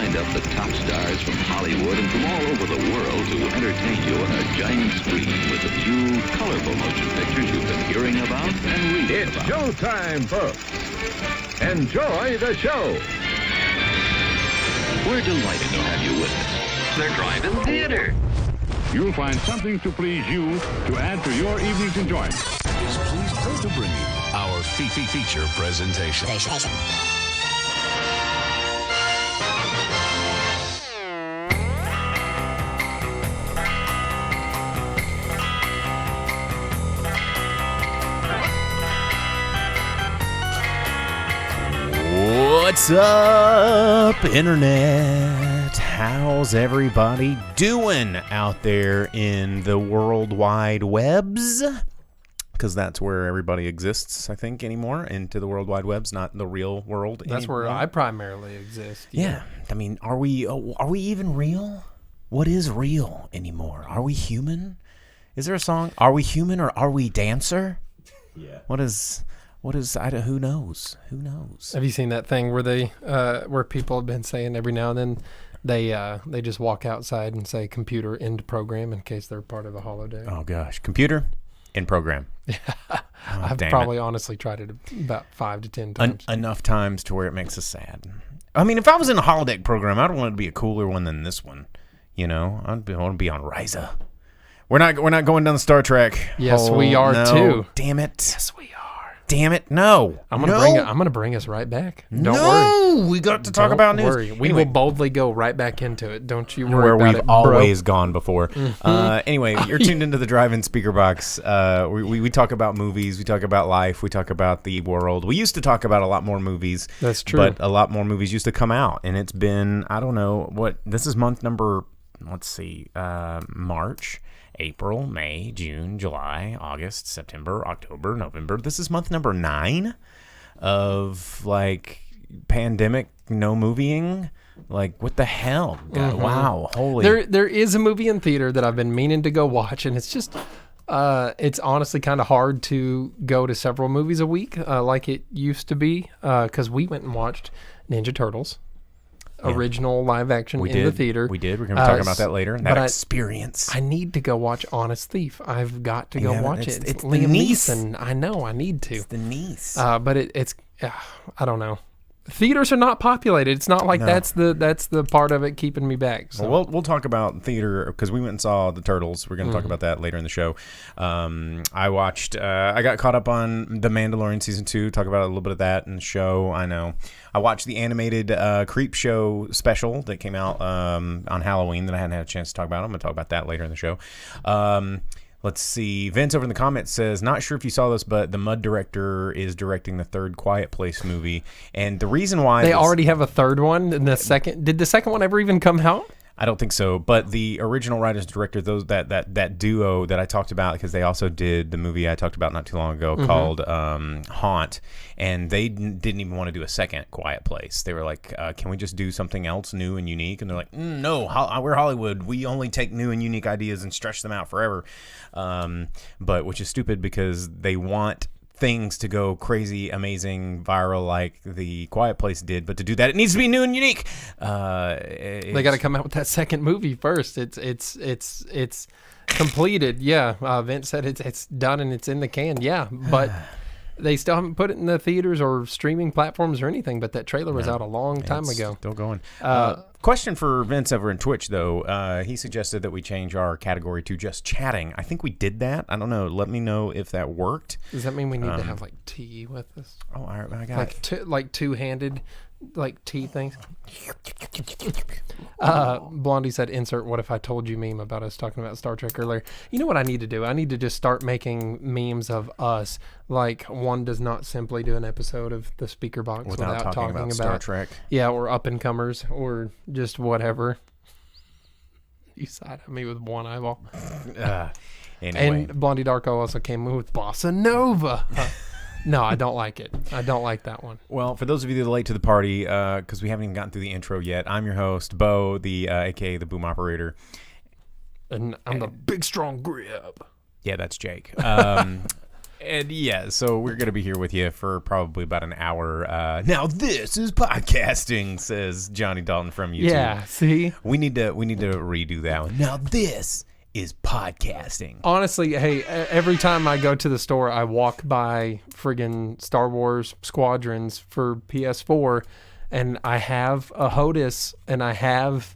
lined up the top stars from Hollywood and from all over the world to entertain you on a giant screen with the few colorful motion pictures you've been hearing about and reading It's about. showtime, folks. Enjoy the show. We're delighted to have you with us. They're driving theater. You'll find something to please you to add to your evening's enjoyment. Is pleased to bring you our feature presentation. What's up, Internet? How's everybody doing out there in the World Wide Webs? Because that's where everybody exists, I think, anymore. Into the World Wide Webs, not the real world. That's anymore. where I primarily exist. Yeah. I mean, are we even real? What is real anymore? Are we human? Is there a song? Are we human or are we dancer? Yeah. What is? Who knows? Who knows? Have you seen that thing where they, where people have been saying every now and then they just walk outside and say "computer end program" in case they're part of a holiday? Oh gosh, computer in program. Yeah, Oh, I've probably honestly tried it about 5 to 10 times. Enough times to where it makes us sad. I mean, if I was in a holodeck program, I'd want it to be a cooler one than this one. You know, want to be on Ryza. We're not going down the Star Trek. Yes, we are no. too. Damn it. Yes, we are. Damn it. No. I'm gonna bring us right back. Don't worry. We got to talk about news. Worry. We will boldly go right back into it. Don't you worry Where about we've it, bro. always gone before. Anyway, you're tuned into the Drive-In Speakerbox. We talk about movies. We talk about life. We talk about the world. We used to talk about a lot more movies. That's true. But a lot more movies used to come out. And it's been, I don't know, this is month number, let's see, March. April, May, June, July, August, September, October, November. This is month number 9 of like pandemic no movieing. Like, what the hell? God, wow, holy. There is a movie in theater that I've been meaning to go watch, and it's just it's honestly kind of hard to go to several movies a week like it used to be because we went and watched Ninja Turtles. Original live action in the theater. We did. We're going to be talking about that later. That experience. I need to go watch Honest Thief. I've got to go watch it. It's Liam the niece. Neeson. I know. I need to. It's the niece. But it's I don't know. Theaters are not populated. It's not like that's the part of it keeping me back. So. Well, we'll talk about theater because we went and saw the Turtles. We're going to talk about that later in the show. I got caught up on the Mandalorian season 2. Talk about a little bit of that in the show. I know. I watched the animated Creepshow special that came out on Halloween that I hadn't had a chance to talk about. I'm going to talk about that later in the show. Let's see. Vince over in the comments says, not sure if you saw this, but the Mud director is directing the third Quiet Place movie. And the reason why... They already have a third one in the second... Did the second one ever even come out? I don't think so. But the original writers and director, that duo that I talked about, because they also did the movie I talked about not too long ago called Haunt, and they didn't even want to do a second Quiet Place. They were like, can we just do something else new and unique? And they're like, no, we're Hollywood. We only take new and unique ideas and stretch them out forever. But which is stupid because they want things to go crazy, amazing, viral like the Quiet Place did, but to do that, it needs to be new and unique. They got to come out with that second movie first. It's completed. Yeah, Vince said it's done and it's in the can. Yeah, but they still haven't put it in the theaters or streaming platforms or anything. But that trailer was out a long time ago. Still going. Question for Vince over in Twitch, though. He suggested that we change our category to just chatting. I think we did that. I don't know. Let me know if that worked. Does that mean we need to have like tea with us? Oh, I got it. Like two-handed, like tea things. Blondie said, insert what if I told you meme about us talking about Star Trek earlier. You know what I need to do? I need to just start making memes of us. Like, one does not simply do an episode of the Speakerbox without talking about Star Trek. Yeah, or up-and-comers, or just whatever. You side at me with one eyeball. Anyway. And Blondie Darko also came in with Bossa Nova. No, I don't like it. I don't like that one. Well, for those of you that are late to the party, because we haven't even gotten through the intro yet, I'm your host, Bo, aka the boom operator. And I'm the big strong grip. Yeah, that's Jake. And yeah, so we're going to be here with you for probably about an hour. Now this is podcasting, says Johnny Dalton from YouTube. Yeah, see? We need to redo that one. Now this is podcasting. Honestly, hey, every time I go to the store, I walk by friggin' Star Wars Squadrons for PS4, and I have a HOTUS, and I have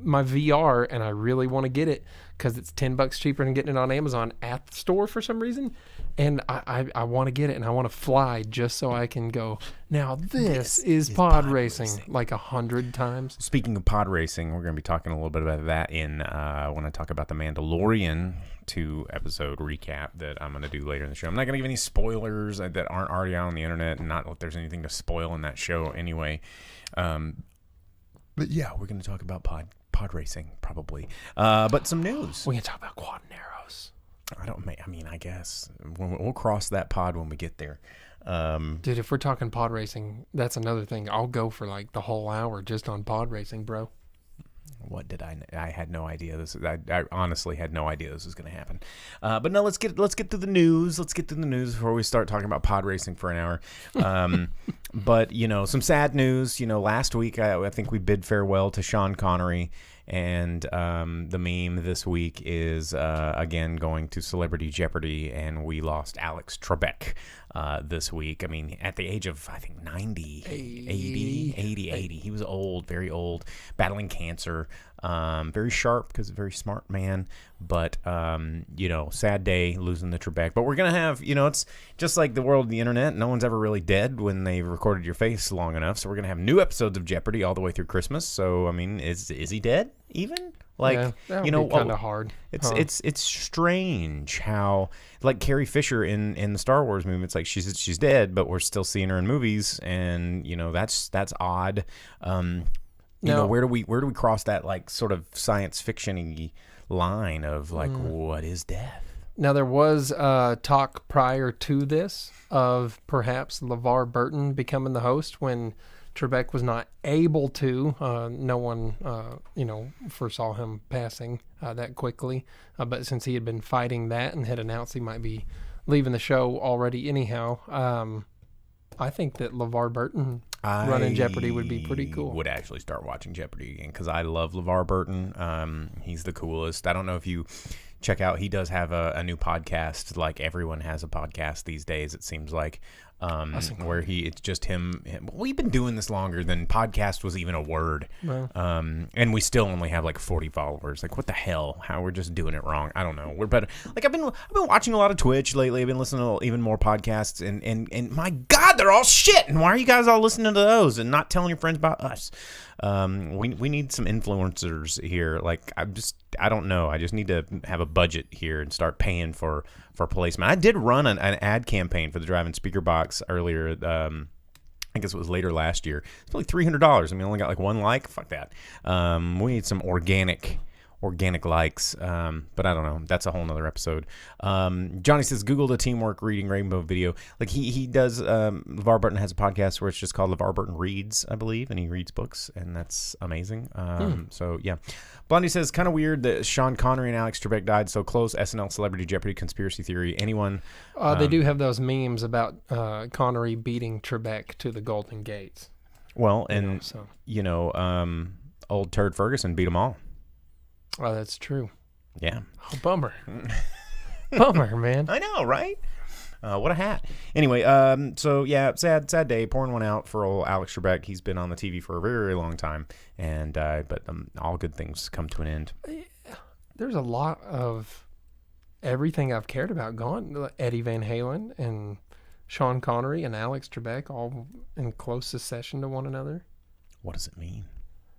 my VR, and I really want to get it because it's $10 cheaper than getting it on Amazon at the store for some reason. And I want to get it, and I want to fly just so I can go, now this is pod racing like 100 times. Speaking of pod racing, we're going to be talking a little bit about that when I talk about the Mandalorian 2-episode recap that I'm going to do later in the show. I'm not going to give any spoilers that aren't already out on the internet, and not that there's anything to spoil in that show anyway. But yeah, we're going to talk about pod racing probably. But some news. We can talk about quad and arrows. I guess we'll cross that pod when we get there. Dude, if we're talking pod racing, that's another thing. I'll go for like the whole hour just on pod racing, bro. What did I had no idea I honestly had no idea this was going to happen. But no, let's get through the news. Let's get through the news before we start talking about pod racing for an hour. But some sad news. Last week I think we bid farewell to Sean Connery. And the meme this week is, again, going to Celebrity Jeopardy, and we lost Alex Trebek this week. I mean, at the age of, I think, 80. He was old, very old, battling cancer, very sharp because a very smart man. But, sad day losing the Trebek. But we're going to have, it's just like the world of the internet. No one's ever really dead when they've recorded your face long enough. So we're going to have new episodes of Jeopardy all the way through Christmas. So, I mean, is he dead even? Like, that would be kind of hard. It's strange how, like Carrie Fisher in the Star Wars movie, it's like she's dead, but we're still seeing her in movies, and that's odd. Where do we cross that like sort of science fiction-y line of like what is death? Now there was talk prior to this of perhaps LeVar Burton becoming the host when Trebek was not able to. No one, foresaw him passing that quickly. But since he had been fighting that and had announced he might be leaving the show already anyhow, I think that LeVar Burton running Jeopardy would be pretty cool. Would actually start watching Jeopardy again because I love LeVar Burton. He's the coolest. I don't know if you check out, he does have a new podcast. Like everyone has a podcast these days, it seems like. Where it's just him. We've been doing this longer than podcast was even a word. Well. And we still only have like 40 followers. Like, what the hell? How we're just doing it wrong? I don't know. We're better. Like, I've been watching a lot of Twitch lately. I've been listening to even more podcasts, and my God, they're all shit. And why are you guys all listening to those and not telling your friends about us? We need some influencers here. Like, I don't know. I just need to have a budget here and start paying for placement. I did run an ad campaign for the Drive-In Speakerbox earlier. I guess it was later last year. It's probably $300. I mean, I only got like one like. Fuck that. We need some organic likes, but I don't know. That's a whole nother episode. Johnny says, Google the Teamwork Reading Rainbow video. Like he does, LeVar Burton has a podcast where it's just called LeVar Burton Reads, I believe, and he reads books, and that's amazing. So, yeah. Blondie says, kind of weird that Sean Connery and Alex Trebek died so close. SNL Celebrity Jeopardy conspiracy theory. Anyone? They do have those memes about Connery beating Trebek to the Golden Gates. Well, old Turd Ferguson beat them all. Oh, that's true. Yeah. Oh, bummer. Bummer, man. I know, right? What a hat. Anyway, so yeah, sad day. Pouring one out for old Alex Trebek. He's been on the TV for a very, very long time, and but all good things come to an end. There's a lot of everything I've cared about gone. Eddie Van Halen and Sean Connery and Alex Trebek all in close succession to one another. What does it mean?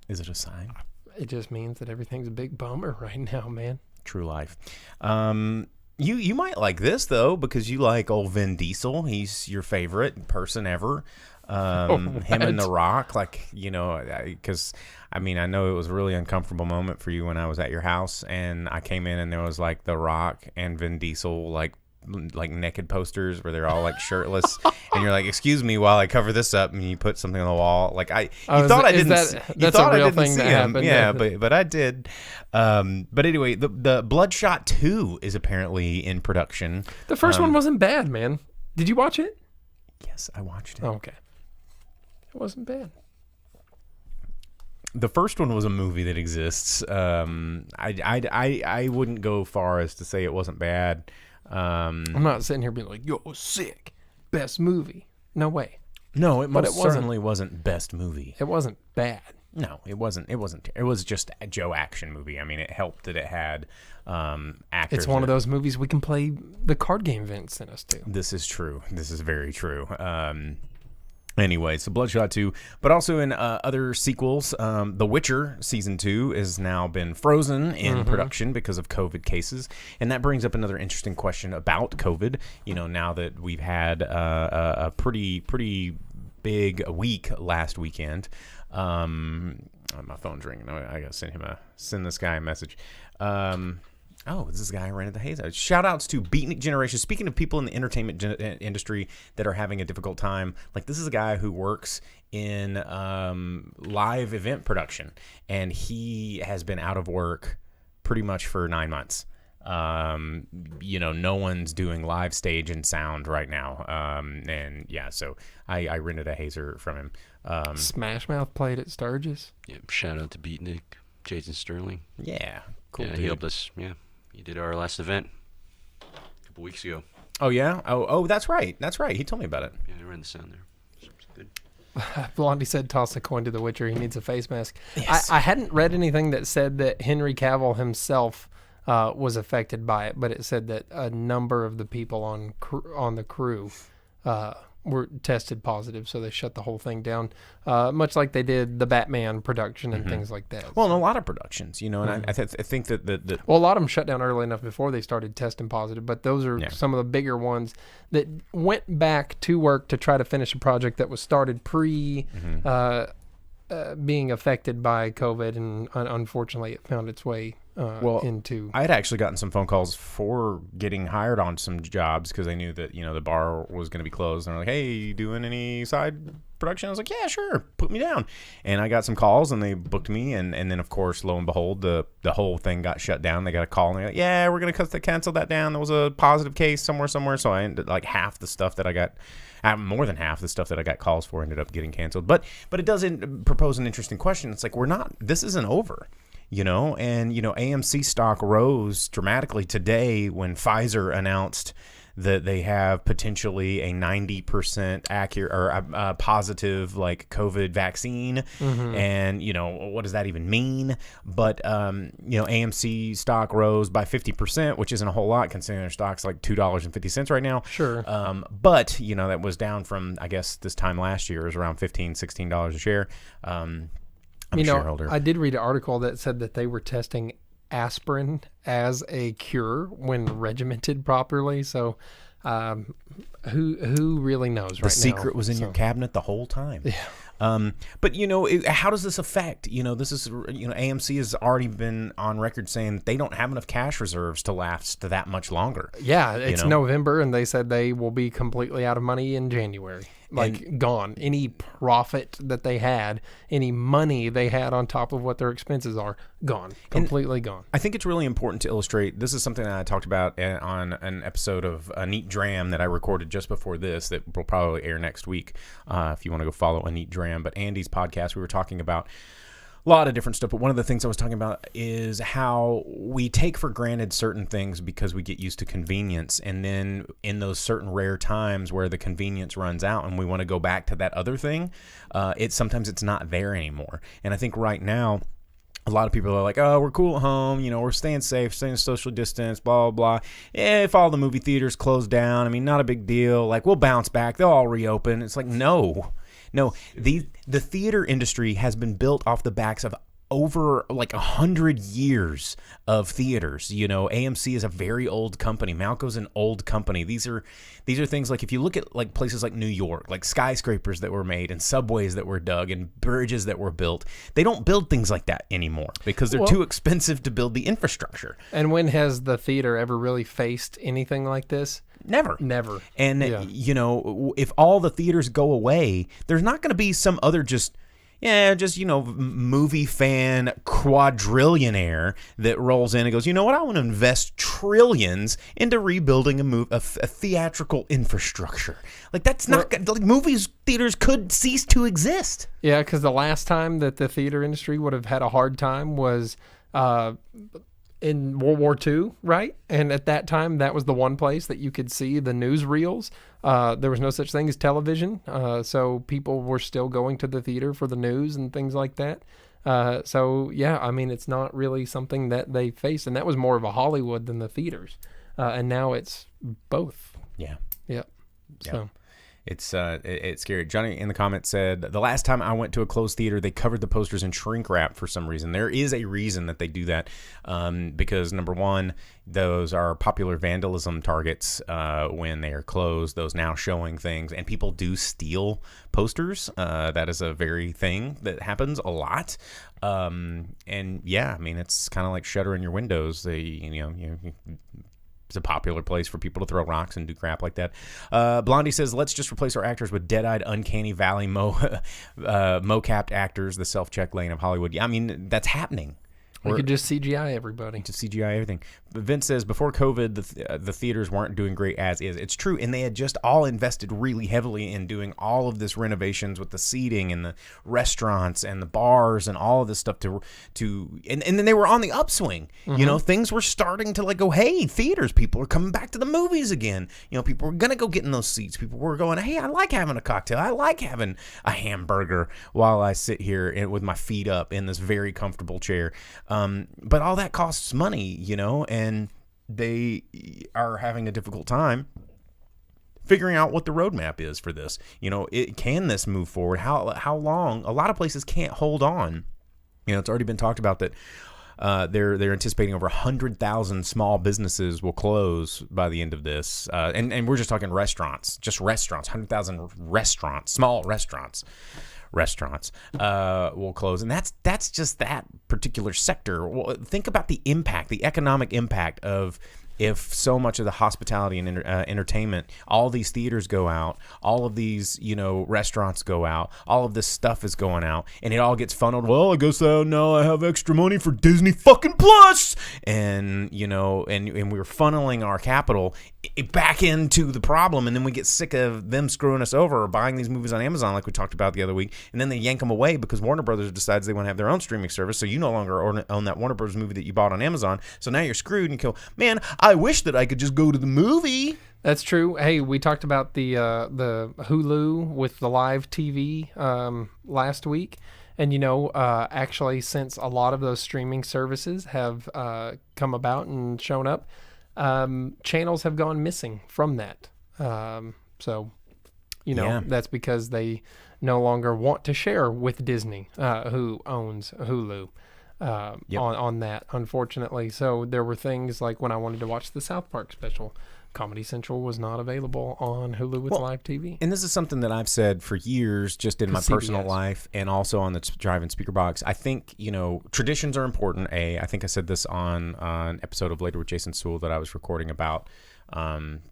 Is it a sign? It just means that everything's a big bummer right now, man. True life. You might like this though because you like old Vin Diesel. He's your favorite person ever. Him and The Rock, like because I know it was a really uncomfortable moment for you when I was at your house and I came in and there was like The Rock and Vin Diesel like like naked posters where they're all like shirtless, and you're like, "Excuse me, while I cover this up," and you put something on the wall. Like you thought I didn't. That's a real thing that happened. Yeah, but I did. But anyway, the Bloodshot 2 is apparently in production. The first one wasn't bad, man. Did you watch it? Yes, I watched it. Oh, okay. It wasn't bad. The first one was a movie that exists. I wouldn't go far as to say it wasn't bad. I'm not sitting here being like, "Yo, sick, best movie." No way. No, it certainly wasn't best movie. It wasn't bad. No, it wasn't. It wasn't. It was just a Joe action movie. I mean, it helped that it had actors. It's one of those movies we can play the card game Vince sent us to. This is true. This is very true. Anyway, so Bloodshot 2, but also in other sequels, The Witcher Season 2 has now been frozen in production because of COVID cases. And that brings up another interesting question about COVID. You know, now that we've had a pretty big week last weekend. My phone's ringing. I got to send this guy a message. Oh, this is the guy who rented the Haze. Shout outs to Beatnik Generation. Speaking of people in the entertainment industry that are having a difficult time, like this is a guy who works in live event production, and he has been out of work pretty much for 9 months. You know, no one's doing live stage and sound right now. And yeah, so I rented a Hazer from him. Smash Mouth played at Sturgis. Yeah, shout out to Beatnik, Jason Sterling. Yeah, cool. Yeah, he helped us. Yeah. He did our last event a couple weeks ago. Oh, yeah? Oh, that's right. That's right. He told me about it. Yeah, I ran the sound there. So it's good. Blondie said toss a coin to the Witcher. He needs a face mask. Yes. I hadn't read anything that said that Henry Cavill himself was affected by it, but it said that a number of the people on the crew were tested positive, so they shut the whole thing down, much like they did the Batman production and things like that. Well, and a lot of productions, you know, and I think that well, a lot of them shut down early enough before they started testing positive, but those are some of the bigger ones that went back to work to try to finish a project that was started pre being affected by COVID, and unfortunately it found its way into... I had actually gotten some phone calls for getting hired on some jobs because they knew that, you know, the bar was going to be closed. And they're like, "Hey, you doing any side production?" I was like, "Yeah, sure. Put me down." And I got some calls and they booked me. And then, of course, lo and behold, the whole thing got shut down. They got a call and they're like, "Yeah, we're going to cancel that down. There was a positive case somewhere." So I ended like half the stuff that I got... more than half the stuff that I got calls for ended up getting canceled. But it doesn't propose an interesting question. It's like, this isn't over, you know? And, you know, AMC stock rose dramatically today when Pfizer announced that they have potentially a 90% accurate or positive like COVID vaccine. And, you know, what does that even mean? But, you know, AMC stock rose by 50%, which isn't a whole lot considering their stock's like $2.50 right now. Sure. But, you know, that was down from, I guess, this time last year. It was around $15, $16 a share. I'm a shareholder. I did read an article that said that they were testing aspirin as a cure when regimented properly. So who really knows right now? The secret was in your cabinet the whole time. Yeah. But, you know, how does this affect? You know, AMC has already been on record saying they don't have enough cash reserves to last that much longer. Yeah, it's November, and they said they will be completely out of money in January. Gone. Any profit that they had, any money they had on top of what their expenses are, gone. Completely gone. I think it's really important to illustrate. This is something that I talked about on an episode of A Neat Dram that I recorded just before this that will probably air next week if you want to go follow A Neat Dram. But Andy's podcast, we were talking about a lot of different stuff, but one of the things I was talking about is how we take for granted certain things because we get used to convenience, and then in those certain rare times where the convenience runs out and we want to go back to that other thing, sometimes it's not there anymore. And I think right now, a lot of people are like, "Oh, we're cool at home, you know, we're staying safe, staying social distance, blah, blah, blah. If all the movie theaters close down, I mean, not a big deal. Like, we'll bounce back. They'll all reopen." It's like, no, the theater industry has been built off the backs of over like 100 years of theaters. You know, AMC is a very old company. Malco's an old company. These are things like if you look at like places like New York, like skyscrapers that were made and subways that were dug and bridges that were built, they don't build things like that anymore because they're too expensive to build the infrastructure. And when has the theater ever really faced anything like this? Never. And, you know, if all the theaters go away, there's not going to be some other movie fan quadrillionaire that rolls in and goes, you know what, I want to invest trillions into rebuilding a theatrical infrastructure. Like, that's not good. Like, theaters could cease to exist. Yeah, because the last time that the theater industry would have had a hard time was in World War II, right? And at that time, that was the one place that you could see the newsreels. There was no such thing as television, so people were still going to the theater for the news and things like that. So, yeah, I mean, it's not really something that they face, and that was more of a Hollywood than the theaters. And now it's both. Yeah. Yep. So. It's scary. Johnny in the comments said, the last time I went to a closed theater, they covered the posters in shrink wrap for some reason. There is a reason that they do that, because number one, those are popular vandalism targets when they are closed, those now showing things, and people do steal posters. That is a very thing that happens a lot. And yeah, I mean, it's kind of like shuttering your windows. It's a popular place for people to throw rocks and do crap like that. Blondie says, let's just replace our actors with dead-eyed, uncanny valley mo-capped actors, the self-check lane of Hollywood. Yeah, I mean, that's happening. We could just CGI everybody. Just CGI everything. But Vince says, before COVID, the theaters weren't doing great as is. It's true, and they had just all invested really heavily in doing all of this renovations with the seating and the restaurants and the bars and all of this stuff and then they were on the upswing. Mm-hmm. You know, things were starting to like go, hey, theaters, people are coming back to the movies again. You know, people were going to go get in those seats. People were going, hey, I like having a cocktail. I like having a hamburger while I sit here with my feet up in this very comfortable chair. But all that costs money, you know, and they are having a difficult time figuring out what the roadmap is for this. You know, can this move forward? How long? A lot of places can't hold on. You know, it's already been talked about that they're anticipating over 100,000 small businesses will close by the end of this. And we're just talking restaurants, 100,000 restaurants, small restaurants will close, and that's just that particular sector. Well, think about the impact, the economic impact of if so much of the hospitality and entertainment, all these theaters go out, all of these, you know, restaurants go out, all of this stuff is going out, and it all gets funneled. Well, I guess now I have extra money for Disney fucking Plus, and you know, and we're funneling our capital back into the problem, and then we get sick of them screwing us over or buying these movies on Amazon like we talked about the other week, and then they yank them away because Warner Brothers decides they want to have their own streaming service, so you no longer own that Warner Brothers movie that you bought on Amazon, so now you're screwed, and you go, man, I wish that I could just go to the movie. That's true. Hey, we talked about the Hulu with the live TV last week. And, you know, actually, since a lot of those streaming services have come about and shown up, channels have gone missing from that. So, you know, that's because they no longer want to share with Disney, who owns Hulu. On that, unfortunately. So there were things like when I wanted to watch the South Park special, Comedy Central was not available on Hulu with live TV. And this is something that I've said for years, just in my personal life and also on the Drive-In Speakerbox. I think, you know, traditions are important. I think I said this on an episode of Later with Jason Sewell that I was recording about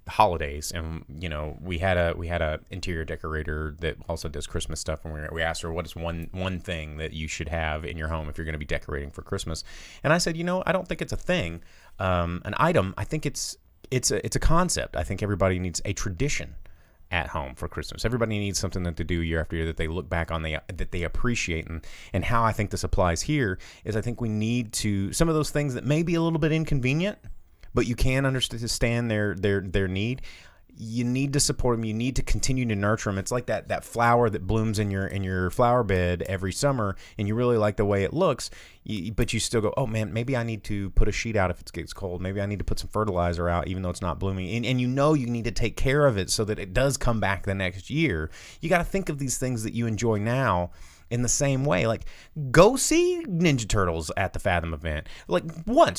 holidays, and you know, we had a interior decorator that also does Christmas stuff, and we asked her, what is one thing that you should have in your home if you're going to be decorating for Christmas? And I said, you know, I don't think it's a thing, an item. I think it's a concept. I think everybody needs a tradition at home for Christmas. Everybody needs something that they do year after year that they look back on, that they appreciate. And how I think this applies here is I think we need to, some of those things that may be a little bit inconvenient, but you can understand their need. You need to support them. You need to continue to nurture them. It's like that flower that blooms in your flower bed every summer, and you really like the way it looks. But you still go, oh man, maybe I need to put a sheet out if it gets cold. Maybe I need to put some fertilizer out, even though it's not blooming. And you know you need to take care of it so that it does come back the next year. You got to think of these things that you enjoy now in the same way. Like, go see Ninja Turtles at the Fathom event. Like,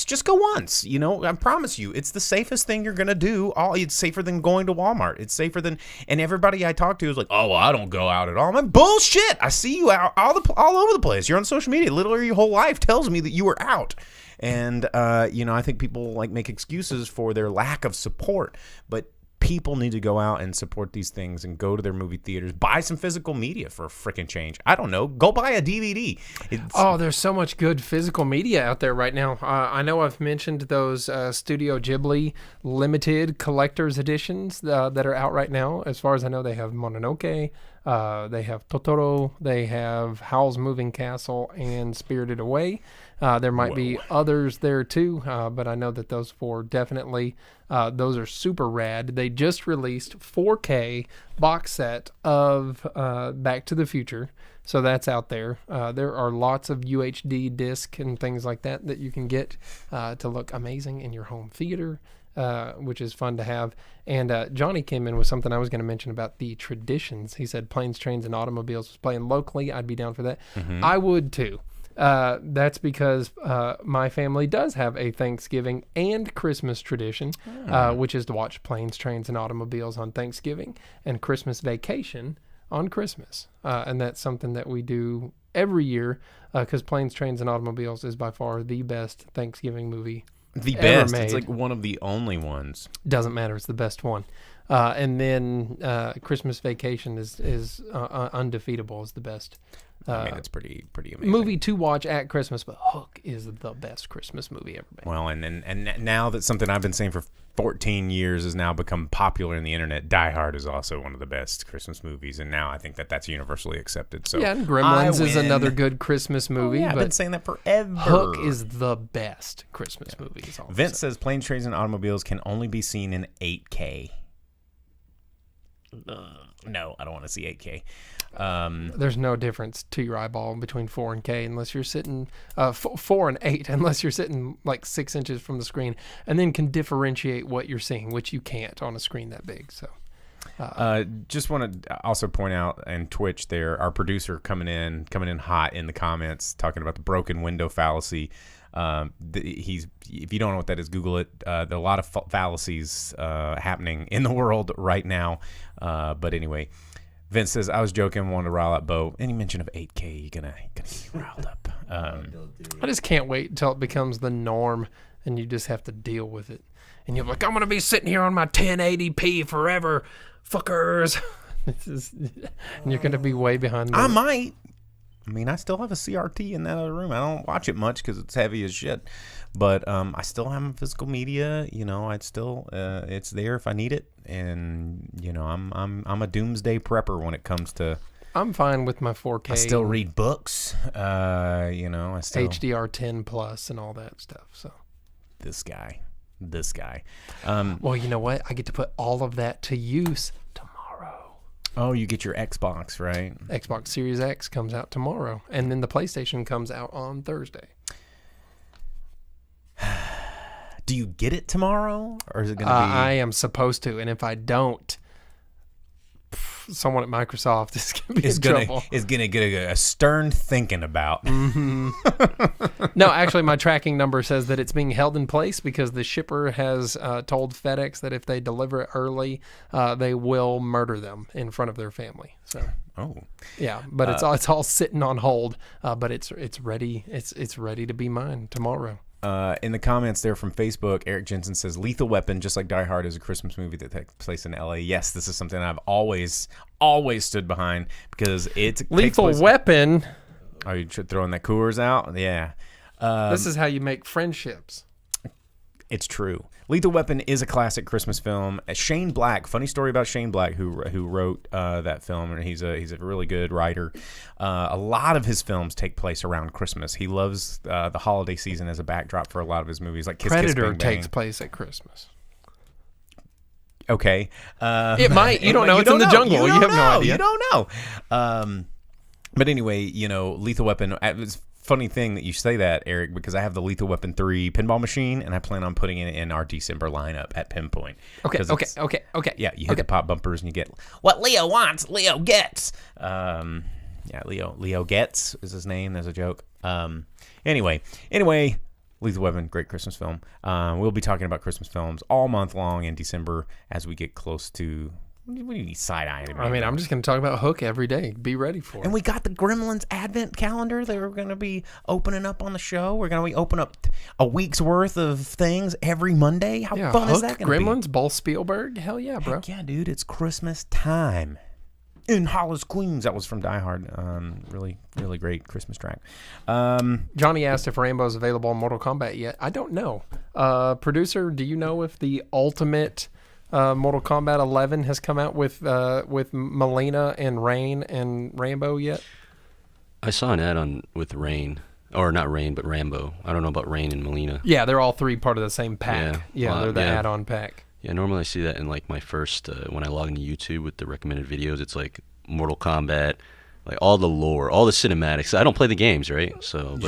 just go once. You know, I promise you, it's the safest thing you're gonna do. It's safer than going to Walmart. It's safer than. And everybody I talk to is like, oh, well, I don't go out at all. I'm like, bullshit. I see you out all over the place. You're on social media. Literally, your whole life tells me that you are out. And you know, I think people like make excuses for their lack of support, but People need to go out and support these things and go to their movie theaters. Buy some physical media for a freaking change. I don't know. Go buy a DVD. There's so much good physical media out there right now. I know I've mentioned those Studio Ghibli limited collector's editions that are out right now. As far as I know, they have Mononoke, they have Totoro, they have Howl's Moving Castle, and Spirited Away. There might be others there too, but I know that those 4 definitely, those are super rad. They just released 4K box set of Back to the Future, so that's out there. There are lots of UHD disc and things like that you can get to look amazing in your home theater, which is fun to have. And Johnny came in with something I was going to mention about the traditions. He said Planes, Trains, and Automobiles was playing locally. I'd be down for that. Mm-hmm. I would too. That's because my family does have a Thanksgiving and Christmas tradition, which is to watch Planes, Trains, and Automobiles on Thanksgiving and Christmas Vacation on Christmas. And that's something that we do every year because Planes, Trains, and Automobiles is by far the best Thanksgiving movie the ever best. made. It's like one of the only ones. Doesn't matter. It's the best one. And then Christmas Vacation is undefeatable as the best. I mean, it's pretty amazing. Movie to watch at Christmas, but Hook is the best Christmas movie ever made. Well, and now that something I've been saying for 14 years has now become popular in the internet, Die Hard is also one of the best Christmas movies, and now I think that's universally accepted. So yeah, and Gremlins is another good Christmas movie. I've been saying that forever. Hook is the best Christmas movie. Vince says Planes, Trains, and Automobiles can only be seen in 8K. No, I don't want to see 8K. There's no difference to your eyeball between 4 and K unless you're sitting 4 and 8 unless you're sitting like 6 inches from the screen, and then can differentiate what you're seeing, which you can't on a screen that big. So just want to also point out, and Twitch there, our producer coming in hot in the comments talking about the broken window fallacy. If you don't know what that is, Google it. There are a lot of fallacies happening in the world right now. But anyway, Vince says, I was joking, wanted to rile up Bo. Any mention of 8K, you're gonna get riled up. I just can't wait until it becomes the norm and you just have to deal with it. And you're like, I'm gonna be sitting here on my 1080p forever, fuckers. And you're gonna be way behind. I might. I mean, I still have a CRT in that other room. I don't watch it much because it's heavy as shit. But I still have physical media. You know, I'd still it's there if I need it. And you know, I'm a doomsday prepper when it comes to. I'm fine with my 4K. I still read books. You know, I still HDR 10 plus and all that stuff. So this guy. Well, you know what? I get to put all of that to use tomorrow. Oh, you get your Xbox, right? Xbox Series X comes out tomorrow, and then the PlayStation comes out on Thursday. Do you get it tomorrow, or is it going to be? I am supposed to, and if I don't, someone at Microsoft is going to be in trouble. Is going to get a stern thinking about. Mm-hmm. No, actually, my tracking number says that it's being held in place because the shipper has told FedEx that if they deliver it early, they will murder them in front of their family. So. Oh. Yeah, but it's all sitting on hold. But it's ready. It's ready to be mine tomorrow. In the comments there from Facebook, Eric Jensen says, Lethal Weapon, just like Die Hard, is a Christmas movie that takes place in L.A. Yes, this is something I've always stood behind because it's Lethal Weapon. Are you throwing that Coors out? Yeah. This is how you make friendships. It's true. Lethal Weapon is a classic Christmas film. Shane Black, funny story about Shane Black, who wrote that film, and he's a really good writer. A lot of his films take place around Christmas. He loves the holiday season as a backdrop for a lot of his movies, like Kiss Predator Kiss Bang Bang. takes place at Christmas. Okay, it might. You don't know. It's in the jungle. You have no idea. You don't know. But anyway, you know, Lethal Weapon. It's funny thing that you say that, Eric, because I have the Lethal Weapon 3 pinball machine, and I plan on putting it in our December lineup at Pinpoint. Okay. Yeah, you hit the pop bumpers, and you get what Leo wants, Leo gets. Yeah, Leo gets is his name. There's a joke. Anyway, Lethal Weapon, great Christmas film. We'll be talking about Christmas films all month long in December as we get close to What do you need side-eyeing at me? I mean, I'm just going to talk about Hook every day. Be ready for it. And we got the Gremlins Advent calendar that we're going to be opening up on the show. We're going to be opening up a week's worth of things every Monday. How fun Hook, is that going to be? Gremlins, Ball Spielberg. Hell yeah, bro. Heck yeah, dude. It's Christmas time. In Hollis, Queens. That was from Die Hard. Really, really great Christmas track. Johnny asked if Rambo's available in Mortal Kombat yet. I don't know. Producer, do you know if the ultimate Mortal Kombat 11 has come out with Melina and Rain and Rambo yet? I saw an ad with Rain. Or not Rain, but Rambo. I don't know about Rain and Melina. Yeah, they're all three part of the same pack. Yeah, they're the add-on pack. Yeah, normally I see that in like my first, when I log into YouTube with the recommended videos, it's like Mortal Kombat, like all the lore, all the cinematics. I don't play the games, right? So,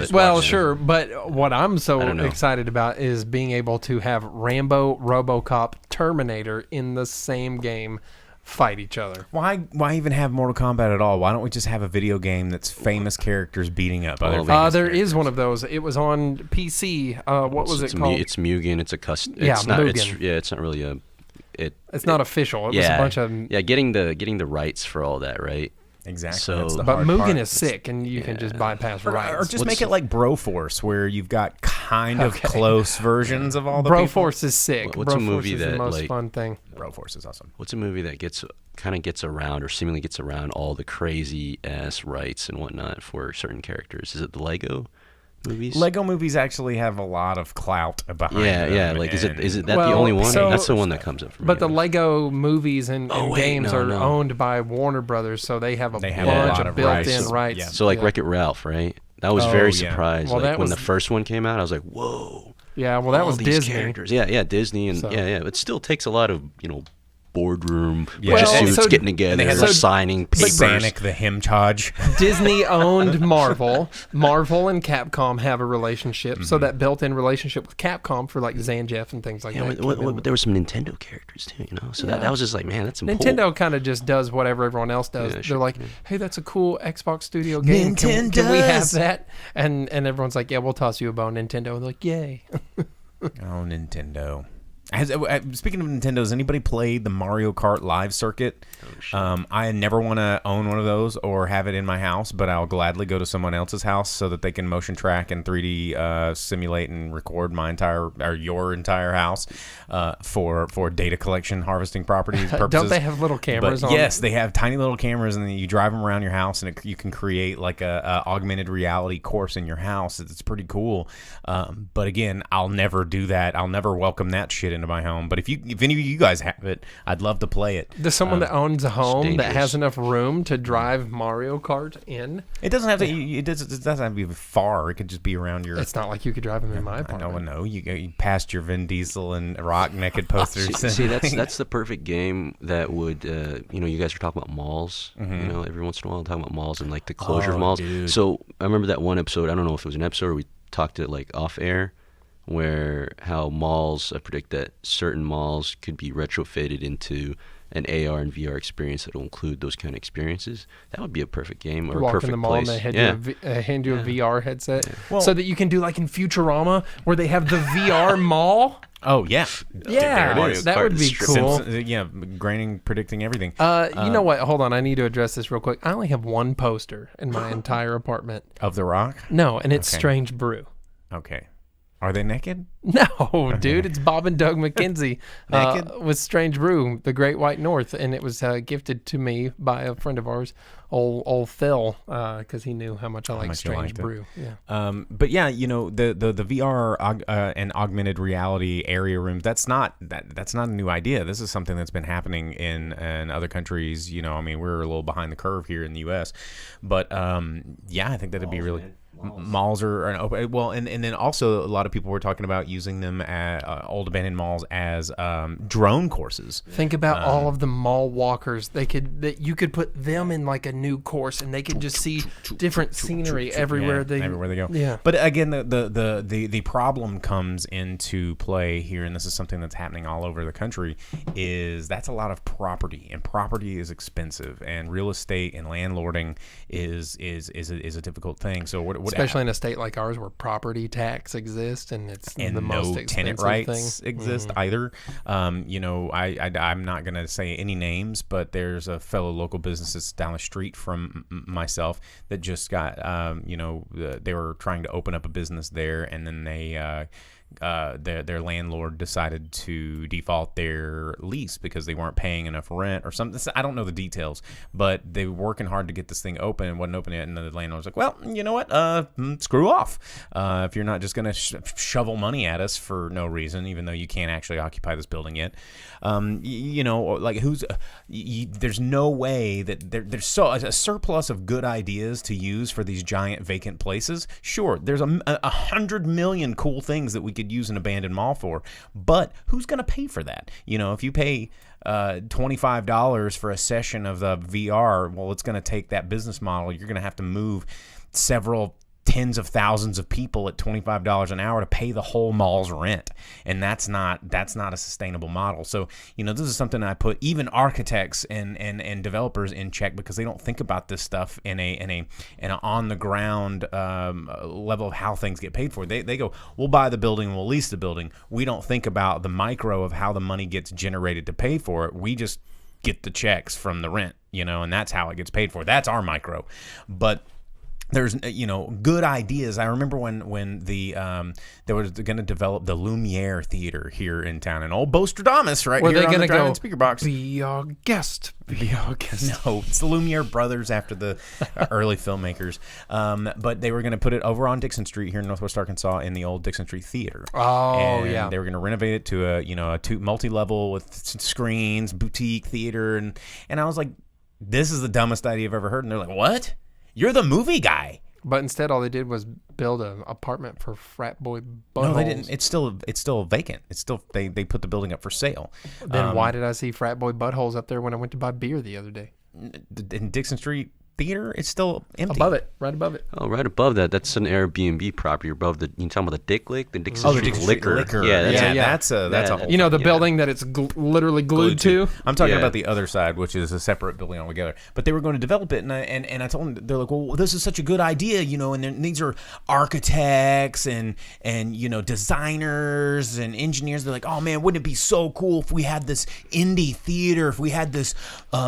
sure, but what I'm so excited about is being able to have Rambo, RoboCop, Terminator in the same game fight each other. Why even have Mortal Kombat at all? Why don't we just have a video game that's famous characters beating up other famous There characters? is one of those. It was on PC. What was it called? It's Mugen. It's a custom. Mugen. It's not really It's not official. It was a bunch of getting the rights for all that, right? Exactly. So, but Mugen is sick, and you can just bypass rights. Or just make it like Broforce, where you've got kind of close versions of all the Broforce is sick. What's Broforce a movie is that the most fun thing? Broforce is awesome. What's a movie that gets around or seemingly gets around all the crazy ass rights and whatnot for certain characters? Is it the Lego movies? Lego movies actually have a lot of clout behind them. Yeah. Like, is it that the only one? That's the one that comes up for me. But the Lego movies and games are owned by Warner Brothers, so they have a bunch of built-in rights. Yeah. So like Wreck-It Ralph, right? I was very surprised. Well, when the first one came out, I was like, whoa. Yeah, well, that was Disney. Characters. Yeah, Disney, and it still takes a lot of boardroom suits getting together, signing papers. Sonic the Hemchaj. Disney owned Marvel. Marvel and Capcom have a relationship, so that built-in relationship with Capcom for like Zangief and things like that. But there were some Nintendo characters too, So that was just like, man, that's important. Nintendo kind of just does whatever everyone else does. They're like, hey, that's a cool Xbox Studio game. Can we have that? And everyone's like, yeah, we'll toss you a bone, Nintendo. And they're like, yay. Oh, Nintendo. Speaking of Nintendo, has anybody played the Mario Kart Live Circuit? I never want to own one of those or have it in my house, but I'll gladly go to someone else's house so that they can motion track and 3D simulate and record your entire house for data collection, harvesting properties purposes. Don't they have little cameras on? Yes, they have tiny little cameras, and then you drive them around your house, and you can create like a augmented reality course in your house. It's pretty cool. But again, I'll never do that. I'll never welcome that shit into my home. But if any of you guys have it, I'd love to play it. Does someone that owns a home that has enough room to drive Mario Kart in? It doesn't have to. It doesn't have to be far. It could just be around your. It's not like you could drive them in my apartment. No. You passed your Vin Diesel and Rock naked posters. See, that's the perfect game that would. You guys are talking about malls. Mm-hmm. Every once in a while, talking about malls and like the closure of malls. Dude. So I remember that one episode. I don't know if it was an episode or we talked it like off air, where how malls, I predict that certain malls could be retrofitted into an AR and VR experience that will include those kind of experiences. That would be a perfect game or a perfect place. Walk in the mall and they hand you a VR headset, Well, so that you can do like in Futurama where they have the VR mall. Oh yeah, that would be cool. Predicting everything. You know what? Hold on, I need to address this real quick. I only have one poster in my entire apartment Of The Rock? No, and it's Strange Brew. Okay. Are they naked? No, dude, it's Bob and Doug McKenzie with Strange Brew, The Great White North, and it was gifted to me by a friend of ours, old Phil, because he knew how much I like Strange Brew. Yeah. But yeah, the VR and augmented reality area rooms. That's not a new idea. This is something that's been happening in other countries. We're a little behind the curve here in the U.S. But I think that'd be really. Malls are an open. Well, and then also a lot of people were talking about using them at old abandoned malls as drone courses. Think about all of the mall walkers. You could put them in like a new course, and they could just see different scenery everywhere they go. Yeah. But again, the problem comes into play here, and this is something that's happening all over the country. Is that's a lot of property, and property is expensive, and real estate and landlording is a difficult thing. So what especially in a state like ours where property tax exists and it's and the most no expensive tenant rights thing. exist either. You know, I'm not going to say any names, but there's a fellow local business that's down the street from myself that just got, you know, they were trying to open up a business there, and then their landlord decided to default their lease because they weren't paying enough rent or something. I don't know the details, but they were working hard to get this thing open and wasn't open yet. And the landlord was like, well, you know what? Screw off. If you're not just going to shovel money at us for no reason, even though you can't actually occupy this building yet. You know, like there's no way that there's a surplus of good ideas to use for these giant vacant places. Sure, there's 100 million cool things that we could use an abandoned mall for, but who's going to pay for that? You know, if you pay $25 for a session of the VR, well, it's going to take that business model. You're going to have to move several tens of thousands of people at $25 an hour to pay the whole mall's rent, and that's not a sustainable model. So, you know, this is something I put even architects and developers in check, because they don't think about this stuff in an on the ground level of how things get paid for. They go, we'll buy the building, we'll lease the building. We don't think about the micro of how the money gets generated to pay for it. We just get the checks from the rent, you know, and that's how it gets paid for. That's our micro. But there's, you know, good ideas. I remember when they were going to develop the Lumiere Theater here in town, and old Bostradamus right here on the Drive-In Speakerbox. Be our guest. Be our guest. No, it's the Lumiere brothers after the early filmmakers. But they were going to put it over on Dixon Street here in Northwest Arkansas in the old Dixon Street Theater. Oh, and yeah. They were going to renovate it to a multi-level with screens, boutique theater, and I was like, this is the dumbest idea I've ever heard. And they're like, what? You're the movie guy. But instead, all they did was build an apartment for frat boy buttholes. No, they didn't. It's still vacant. It's still they put the building up for sale. Then why did I see frat boy buttholes up there when I went to buy beer the other day? In Dixon Street Theater, it's still empty. Right above it. Oh, right above that. That's an Airbnb property above the. You talking about the Dick Lake, the Dixon Street Street Liquor. Yeah, that's a whole You know, the thing, building that it's literally glued to. I'm talking about the other side, which is a separate building altogether. But they were going to develop it, and I told them, they're like, well, this is such a good idea, you know, and these are architects and you know, designers and engineers. They're like, oh man, wouldn't it be so cool if we had this indie theater, if we had this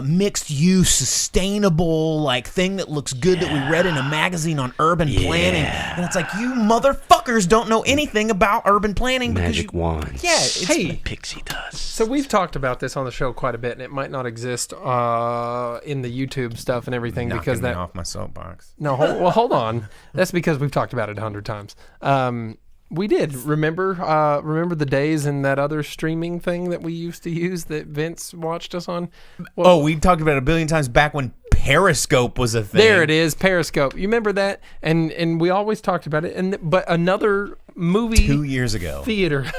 mixed use, sustainable like thing that looks good that we read in a magazine on urban planning. And it's like, you motherfuckers don't know anything about urban planning. Magic wands. Yeah, hey, pixie dust. So we've talked about this on the show quite a bit, and it might not exist in the YouTube stuff and everything because that off my soapbox. No, hold on. That's because we've talked about it 100 times. We did remember the days in that other streaming thing that we used to use that Vince watched us on. Well, we talked about it a billion times back when Periscope was a thing. There it is, Periscope. You remember that? And we always talked about it. But another movie 2 years ago theater,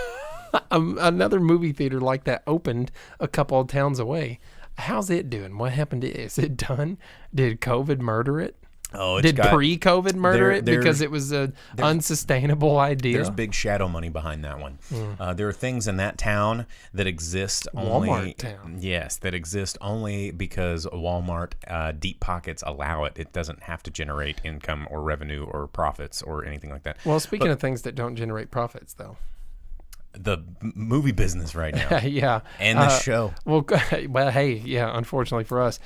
another movie theater like that opened a couple of towns away. How's it doing? What happened to it? Is it done? Did COVID murder it? Oh, did pre-COVID murder it because it was an unsustainable idea? There's big shadow money behind that one. There are things in that town that exist only. Walmart town. Yes, that exist only because Walmart deep pockets allow it. It doesn't have to generate income or revenue or profits or anything like that. Well, speaking of things that don't generate profits, though. The movie business right now. Yeah. And the show. Well, hey, yeah, unfortunately for us.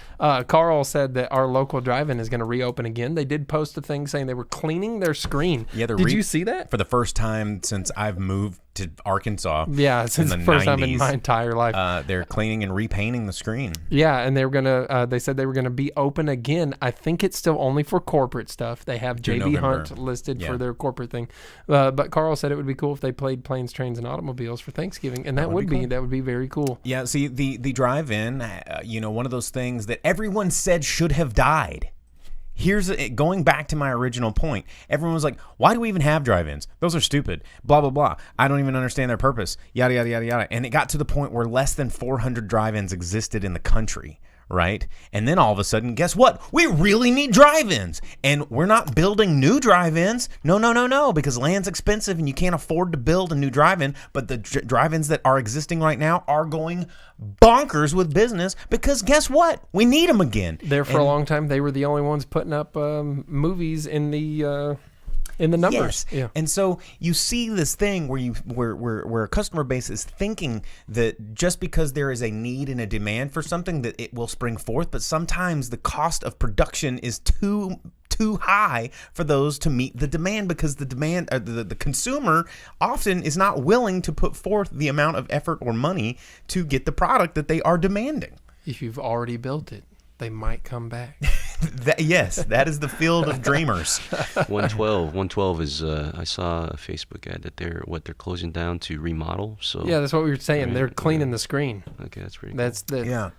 Carl said that our local drive-in is going to reopen again. They did post a thing saying they were cleaning their screen. Yeah, did you see that? For the first time since I've moved to Arkansas. Yeah, since the first 90s, time in my entire life. They're cleaning and repainting the screen. Yeah, and they were gonna. They said they were gonna be open again. I think it's still only for corporate stuff. They have JB Hunt listed for their corporate thing. But Carl said it would be cool if they played Planes, Trains, and Automobiles for Thanksgiving, and that would be very cool. Yeah, see the drive-in, one of those things that everyone said should have died. Here's going back to my original point. Everyone was like, why do we even have drive-ins? Those are stupid. Blah, blah, blah. I don't even understand their purpose. Yada, yada, yada, yada. And it got to the point where less than 400 drive-ins existed in the country, right? And then all of a sudden, guess what? We really need drive-ins. And we're not building new drive-ins. No, because land's expensive and you can't afford to build a new drive-in. But the drive-ins that are existing right now are going bonkers with business because guess what? We need them again. For a long time, they were the only ones putting up movies in the in the numbers. Yes. Yeah. And so you see this thing where a customer base is thinking that just because there is a need and a demand for something that it will spring forth, but sometimes the cost of production is too high for those to meet the demand, because the demand the consumer often is not willing to put forth the amount of effort or money to get the product that they are demanding. If you've already built it, they might come back. Yes, that is the field of dreamers. 112 is I saw a Facebook ad that they're closing down to remodel. So Yeah, that's what we were saying. They're cleaning the screen. Okay, that's pretty. That's the Yeah,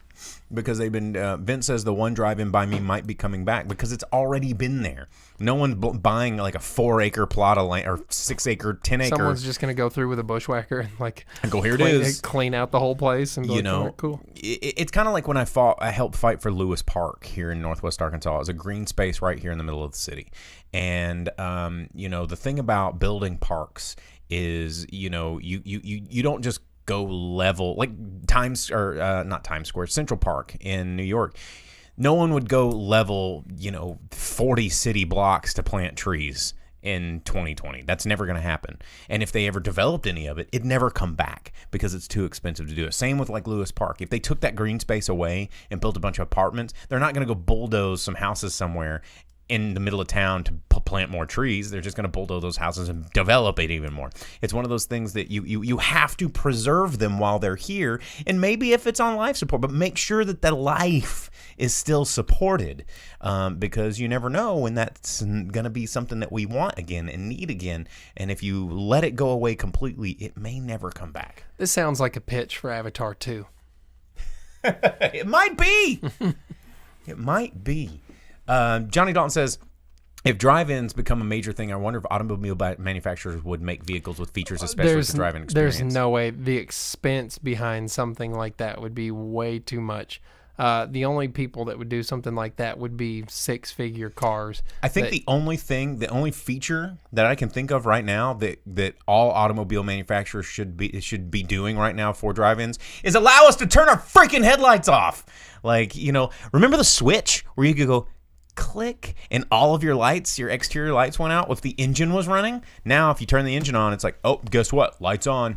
because they've been. Vince says the one drive-in by me might be coming back because it's already been there. No one's buying like a 4-acre plot of land or 6-acre, 10-acre. Someone's just gonna go through with a bushwhacker and go, here it is. Clean out the whole place and be like, "Oh, cool." It's kind of like when I helped fight for Lewis Park here in Northwest Arkansas. It was a green space right here in the middle of the city, and the thing about building parks is you don't just go level like not Times Square, Central Park in New York. No one would go level 40 city blocks to plant trees in 2020. That's never going to happen. And if they ever developed any of it, it'd never come back because it's too expensive to do it. Same with like Lewis Park. If they took that green space away and built a bunch of apartments, they're not going to go bulldoze some houses somewhere in the middle of town to plant more trees. They're just going to bulldoze those houses and develop it even more. It's one of those things that you have to preserve them while they're here, and maybe if it's on life support, but make sure that the life is still supported, because you never know when that's going to be something that we want again and need again. And if you let it go away completely, it may never come back. This sounds like a pitch for Avatar 2. It might be. It might be. Johnny Dalton says, if drive-ins become a major thing, I wonder if automobile manufacturers would make vehicles with features especially for driving experience. There's no way. The expense behind something like that would be way too much. The only people that would do something like that would be 6-figure cars. I think the only feature that I can think of right now that all automobile manufacturers should be doing right now for drive-ins is allow us to turn our freaking headlights off. Like, remember the switch where you could go click and all of your exterior lights went out if the engine was running? Now if you turn the engine on, it's like, oh, guess what? Lights on.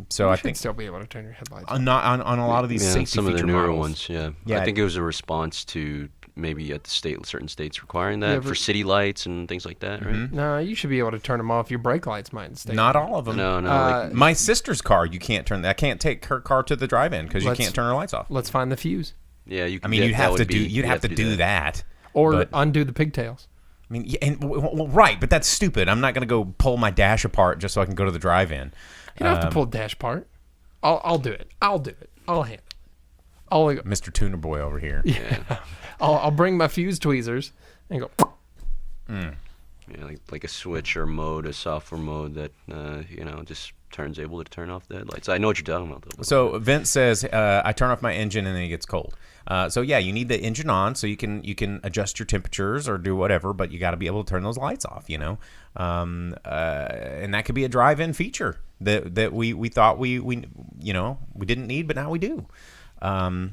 So I think still be able to turn your headlights on. Not on a lot of these safety some of the newer models. ones. I think it was a response to maybe at certain states requiring that for city lights and things like that, right? Mm-hmm. No, you should be able to turn them off. Your brake lights might stay. Not all of them. No. My sister's car, you can't turn. I can't take her car to the drive-in because you can't turn her lights off. Let's find the fuse. Yeah, you. I mean, you'd have to do that, or undo the pigtails. I mean, right, but that's stupid. I'm not going to go pull my dash apart just so I can go to the drive-in. You don't have to pull the dash apart. I'll do it. I'll handle it. Mr. Tuner Boy over here. Yeah. I'll bring my fuse tweezers and go. Yeah, like a switch or mode, a software mode that just able to turn off the headlights. I know what you're talking about, though. So Vince says, I turn off my engine and then it gets cold. So yeah, you need the engine on so you can adjust your temperatures or do whatever, but you got to be able to turn those lights off, and that could be a drive-in feature that we thought we didn't need, but now we do. I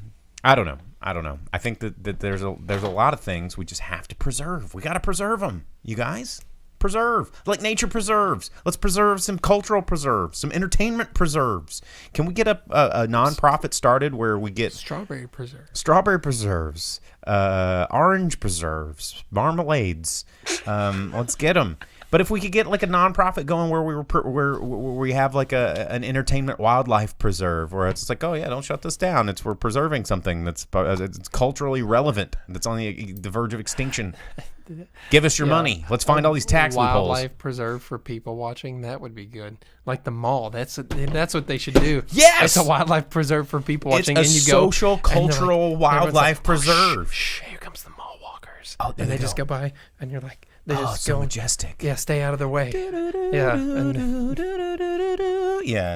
don't know. I think that there's a lot of things we just have to preserve. We got to preserve them, you guys. Preserve, like nature preserves. Let's preserve some cultural preserves, some entertainment preserves. Can we get a nonprofit started where we get strawberry preserves, orange preserves, marmalades? Let's get them. But if we could get like a nonprofit going where we have like an entertainment wildlife preserve where it's like, oh yeah, don't shut this down. We're preserving something it's culturally relevant, that's on the verge of extinction. Give us your money. Let's find all these tax loopholes. Wildlife preserve for people watching. That would be good. Like the mall. That's what they should do. Yes, it's a wildlife preserve for people watching. It's a social, go, cultural wildlife preserve. Shh, here comes the mall walkers. Oh, and they just go by, and you're like, they just so go majestic. Yeah, stay out of their way. Yeah, and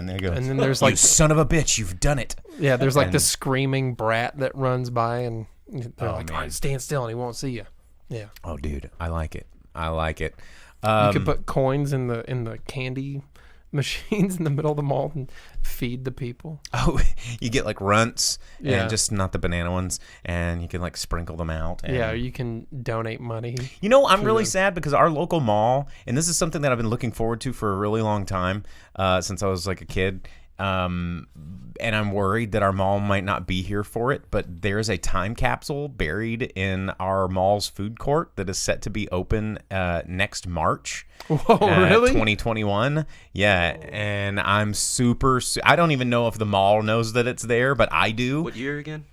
there you go. And then there's like, you son of a bitch, you've done it. Yeah, there's like the screaming brat that runs by, and they're like, man. stand still, and he won't see you. Yeah. Oh, dude, I like it. You could put coins in the candy machines in the middle of the mall and feed the people. Oh, you get like runts Yeah. and just not the banana ones, and you can like sprinkle them out. And, Yeah, you can donate money. You know, I'm to really them. sad because our local mall, and this is something that I've been looking forward to for a really long time, since I was like a kid. And I'm worried that our mall might not be here for it, but there is a time capsule buried in our mall's food court that is set to be open next March. Whoa, really? 2021. Yeah, and I'm I don't even know if the mall knows that it's there, but I do. What year again?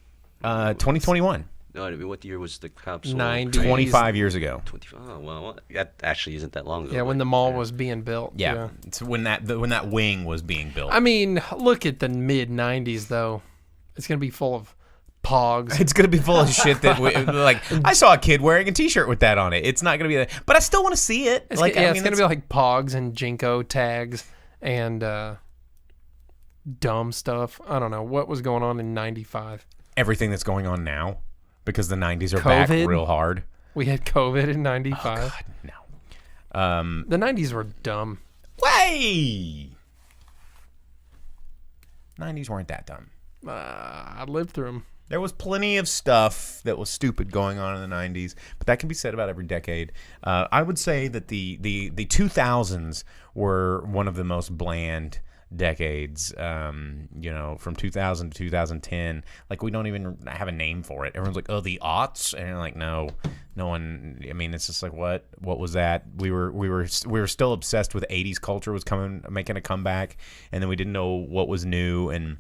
2021. No, I mean, what year was the capsule? 90s. 25 years ago. 25. Oh, well, that actually isn't that long ago. Yeah, when but- the mall was being built. Yeah, it's when that wing was being built. I mean, look at the mid 90s though. It's gonna be full of pogs. It's gonna be full of shit that like I saw a kid wearing a T-shirt with that on it. It's not gonna be that, but I still want to see it. It's, Like, yeah, I it's mean, gonna be like pogs and Jinko tags and dumb stuff. I don't know what was going on in '95. everything that's going on now because the '90s are back COVID? real hard. We had COVID in '95. Oh, God, no. The '90s were dumb. Way. '90s weren't that dumb. I lived through them. There was plenty of stuff that was stupid going on in the '90s, but that can be said about every decade. I would say that the 2000s were one of the most bland decades. From 2000 to 2010, like we don't even have a name for it. Everyone's like, "Oh, the aughts," and you're like, no one. I mean, it's just like, what was that? We were still obsessed with '80s culture was making a comeback, and then we didn't know what was new and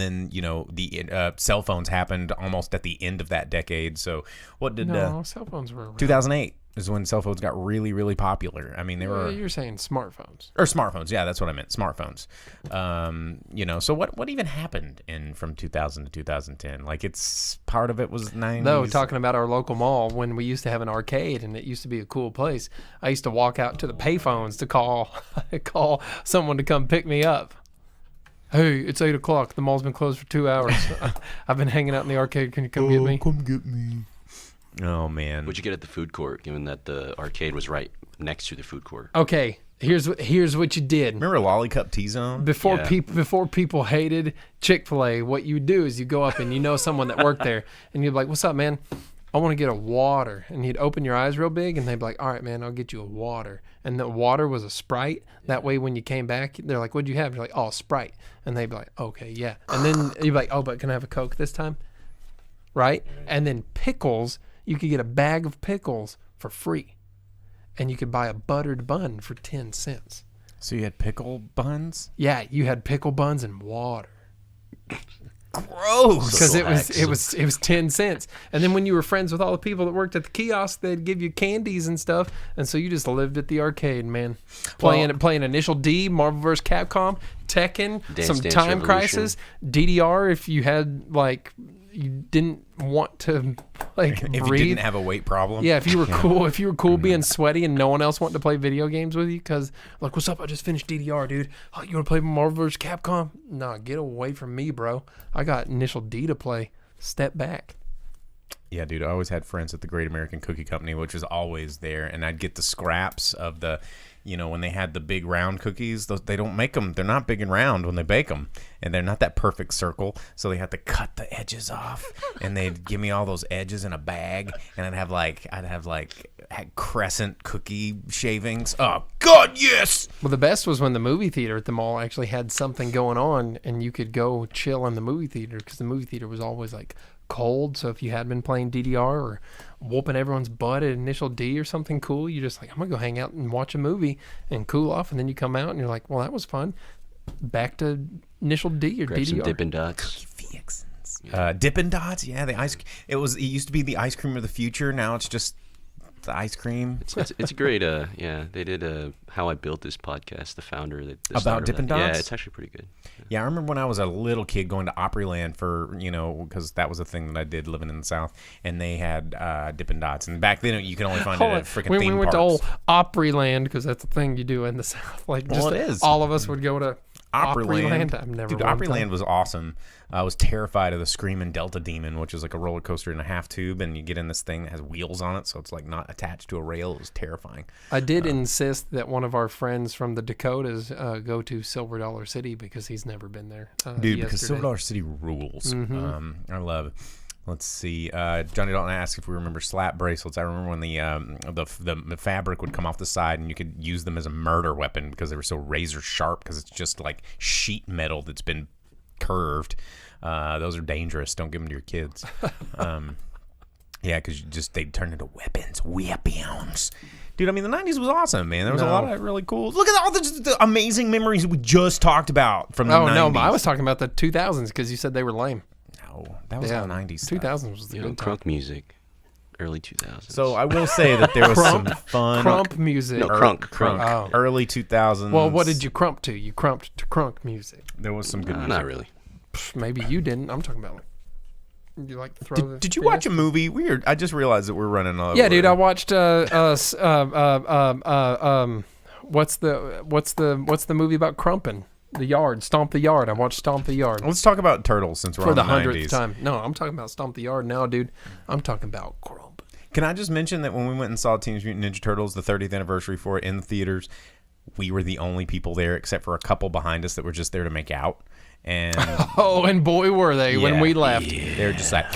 then the cell phones happened almost at the end of that decade. So what did No, cell phones were around. 2008 is when cell phones got really, really popular. I mean, they were You're saying smartphones. or smartphones. Yeah, that's what I meant. Smartphones. So what even happened from 2000 to 2010? Like, it's part of it was 90s. No, talking about our local mall, when we used to have an arcade and it used to be a cool place, I used to walk out to the payphones to call someone to come pick me up. Hey, it's 8 o'clock. The mall's been closed for 2 hours. I've been hanging out in the arcade. Can you come get me? Come get me. Oh, man. What'd you get at the food court, given that the arcade was right next to the food court? Okay, here's what you did. Remember Lollicup T-Zone? Before Yeah. before people hated Chick-fil-A, what you would do is you go up and you know someone that worked there, and you'd be like, "What's up, man? I want to get a water." And you'd open your eyes real big, and they'd be like, "All right, man, I'll get you a water." And the water was a Sprite. That way, when you came back, they're like, "What'd you have?" You're like, "Oh, Sprite." And they'd be like, "Okay, yeah." And then you'd be like, "Oh, but can I have a Coke this time?" Right? And then pickles, you could get a bag of pickles for free. And you could buy a buttered bun for 10 cents. So you had pickle buns? Yeah, you had pickle buns and water. Gross. Because it was 10 cents. And then when you were friends with all the people that worked at the kiosk, they'd give you candies and stuff. And so you just lived at the arcade, man. Playing Initial D, Marvel vs. Capcom, Tekken, some Dance Time Revolution. Crisis, DDR if you had you didn't want to if breathe. you didn't have a weight problem. Yeah, if you were cool being sweaty and no one else wanted to play video games with you because, like, what's up? I just finished DDR, dude. Oh, you want to play Marvel vs. Capcom? Nah, get away from me, bro. I got Initial D to play. Step back. Yeah, dude, I always had friends at the Great American Cookie Company, which was always there, and I'd get the scraps of the, when they had the big round cookies, they don't make them. They're not big and round when they bake them, and they're not that perfect circle, so they have to cut the edges off, and they'd give me all those edges in a bag, and I'd have crescent cookie shavings. Oh, God, yes! Well, the best was when the movie theater at the mall actually had something going on, and you could go chill in the movie theater because the movie theater was always like cold. So if you had been playing DDR or whooping everyone's butt at Initial D or something cool, you're just like, I'm gonna go hang out and watch a movie and cool off, and then you come out and you're like, well, that was fun. Back to Initial D or Grab DDR. some Dippin' Dots. Dippin' Dots, yeah, the ice. It used to be the ice cream of the future. Now it's just the ice cream. It's a great. They did How I Built This podcast. The founder that About Dippin' Dots. Yeah, it's actually pretty good. Yeah, I remember when I was a little kid going to Opryland for, because that was a thing that I did living in the South, and they had Dippin' Dots. And back then, you could only find it at freaking when theme we went parks. to old Opryland, because that's the thing you do in the South. Like, Well, just it is. all of us would go to Opryland. I've never. Dude, Opryland was awesome. I was terrified of the Screaming Delta Demon, which is like a roller coaster in a half tube, and you get in this thing that has wheels on it, so it's like not attached to a rail. It was terrifying. I did insist that one of our friends from the Dakotas go to Silver Dollar City because he's never been there. Dude, because Silver Dollar City rules. I love it. Let's see. Johnny Dalton asked if we remember slap bracelets. I remember when the fabric would come off the side and you could use them as a murder weapon because they were so razor sharp because it's just like sheet metal that's been curved. Those are dangerous. Don't give them to your kids. Yeah, because they'd turn into weapons. Dude, I mean, the 90s was awesome, man. There was a lot of really cool... Look at all the amazing memories we just talked about from the 90s. Oh, no, I was talking about the 2000s because you said they were lame. No, that was all 90s stuff. 2000s was the good time. Crunk music, early 2000s. So I will say that there was some fun... Crump music. No, crunk. Oh. Early 2000s. Well, what did you crump to? You crumped to crunk music. There was some good music. Not really. Maybe you didn't. I'm talking about you like to throw Did you watch a movie? Weird. I just realized that we're running over. Yeah, dude. I watched what's the movie about crumping? The Yard, Stomp the Yard. I watched Stomp the Yard. Let's talk about Turtles since we're for on the the 100th 90s. time. No, I'm talking about Stomp the Yard now, dude. I'm talking about crump. Can I just mention that when we went and saw Teenage Mutant Ninja Turtles, the 30th anniversary for it in the theaters, we were the only people there except for a couple behind us that were just there to make out. And and boy were they when we left. They were just like...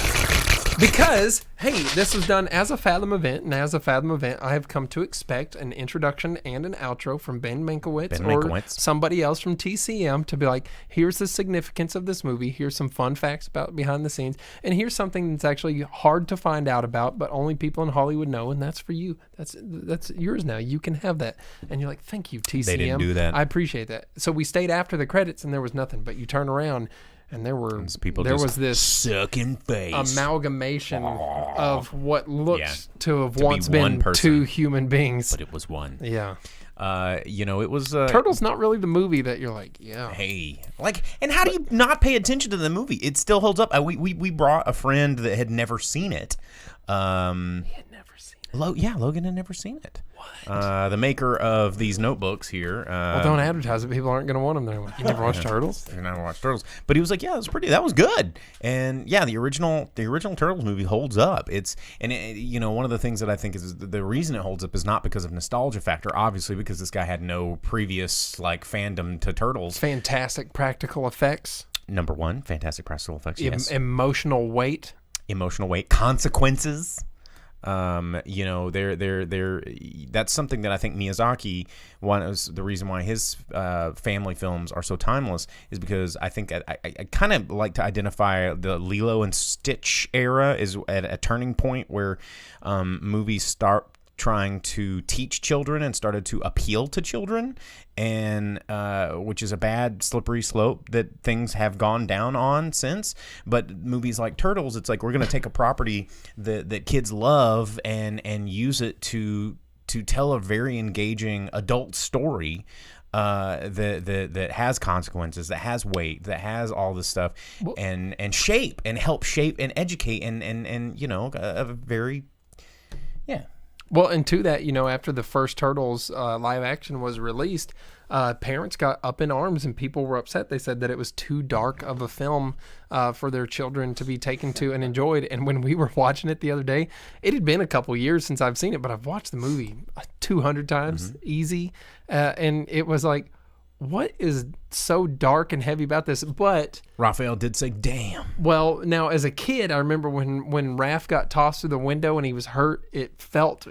Because, hey, this was done as a Fathom event, and as a Fathom event, I have come to expect an introduction and an outro from Ben Mankiewicz or somebody else from TCM to be like, here's the significance of this movie, here's some fun facts about behind the scenes, and here's something that's actually hard to find out about, but only people in Hollywood know, and that's for you. That's yours now. You can have that. And you're like, thank you, TCM. They didn't do that. I appreciate that. So we stayed after the credits, and there was nothing, but you turn around, and there was this sucking face amalgamation of what looks to have once been two human beings, but it was one. Yeah. It was Turtles. Not really the movie that you're like, yeah. Hey, and how do you not pay attention to the movie? It still holds up. We brought a friend that had never seen it. He had never seen it. Logan had never seen it. What? The maker of these notebooks here. Well, don't advertise it. People aren't going to want them. They're like, you never watched Turtles? They never watched Turtles. But he was like, yeah, that was good. And yeah, the original Turtles movie holds up. One of the things that I think is the reason it holds up is not because of nostalgia factor, obviously, because this guy had no previous fandom to Turtles. Fantastic practical effects. Number one, fantastic practical effects. Yes. Emotional weight. Consequences. That's something that I think Miyazaki, the reason why his family films are so timeless is because I think I kind of like to identify the Lilo and Stitch era is at a turning point where movies start trying to teach children and started to appeal to children, and which is a bad slippery slope that things have gone down on since. But movies like Turtles, it's like we're going to take a property that kids love and use it to tell a very engaging adult story that has consequences, that has weight, that has all this stuff, and help shape and educate and a very Well, and to that, after the first Turtles live action was released, parents got up in arms and people were upset. They said that it was too dark of a film for their children to be taken to and enjoyed. And when we were watching it the other day, it had been a couple years since I've seen it, but I've watched the movie 200 times, easy. And it was like, what is so dark and heavy about this? But Raphael did say, damn. Well, now as a kid, I remember when Raph got tossed through the window and he was hurt, it felt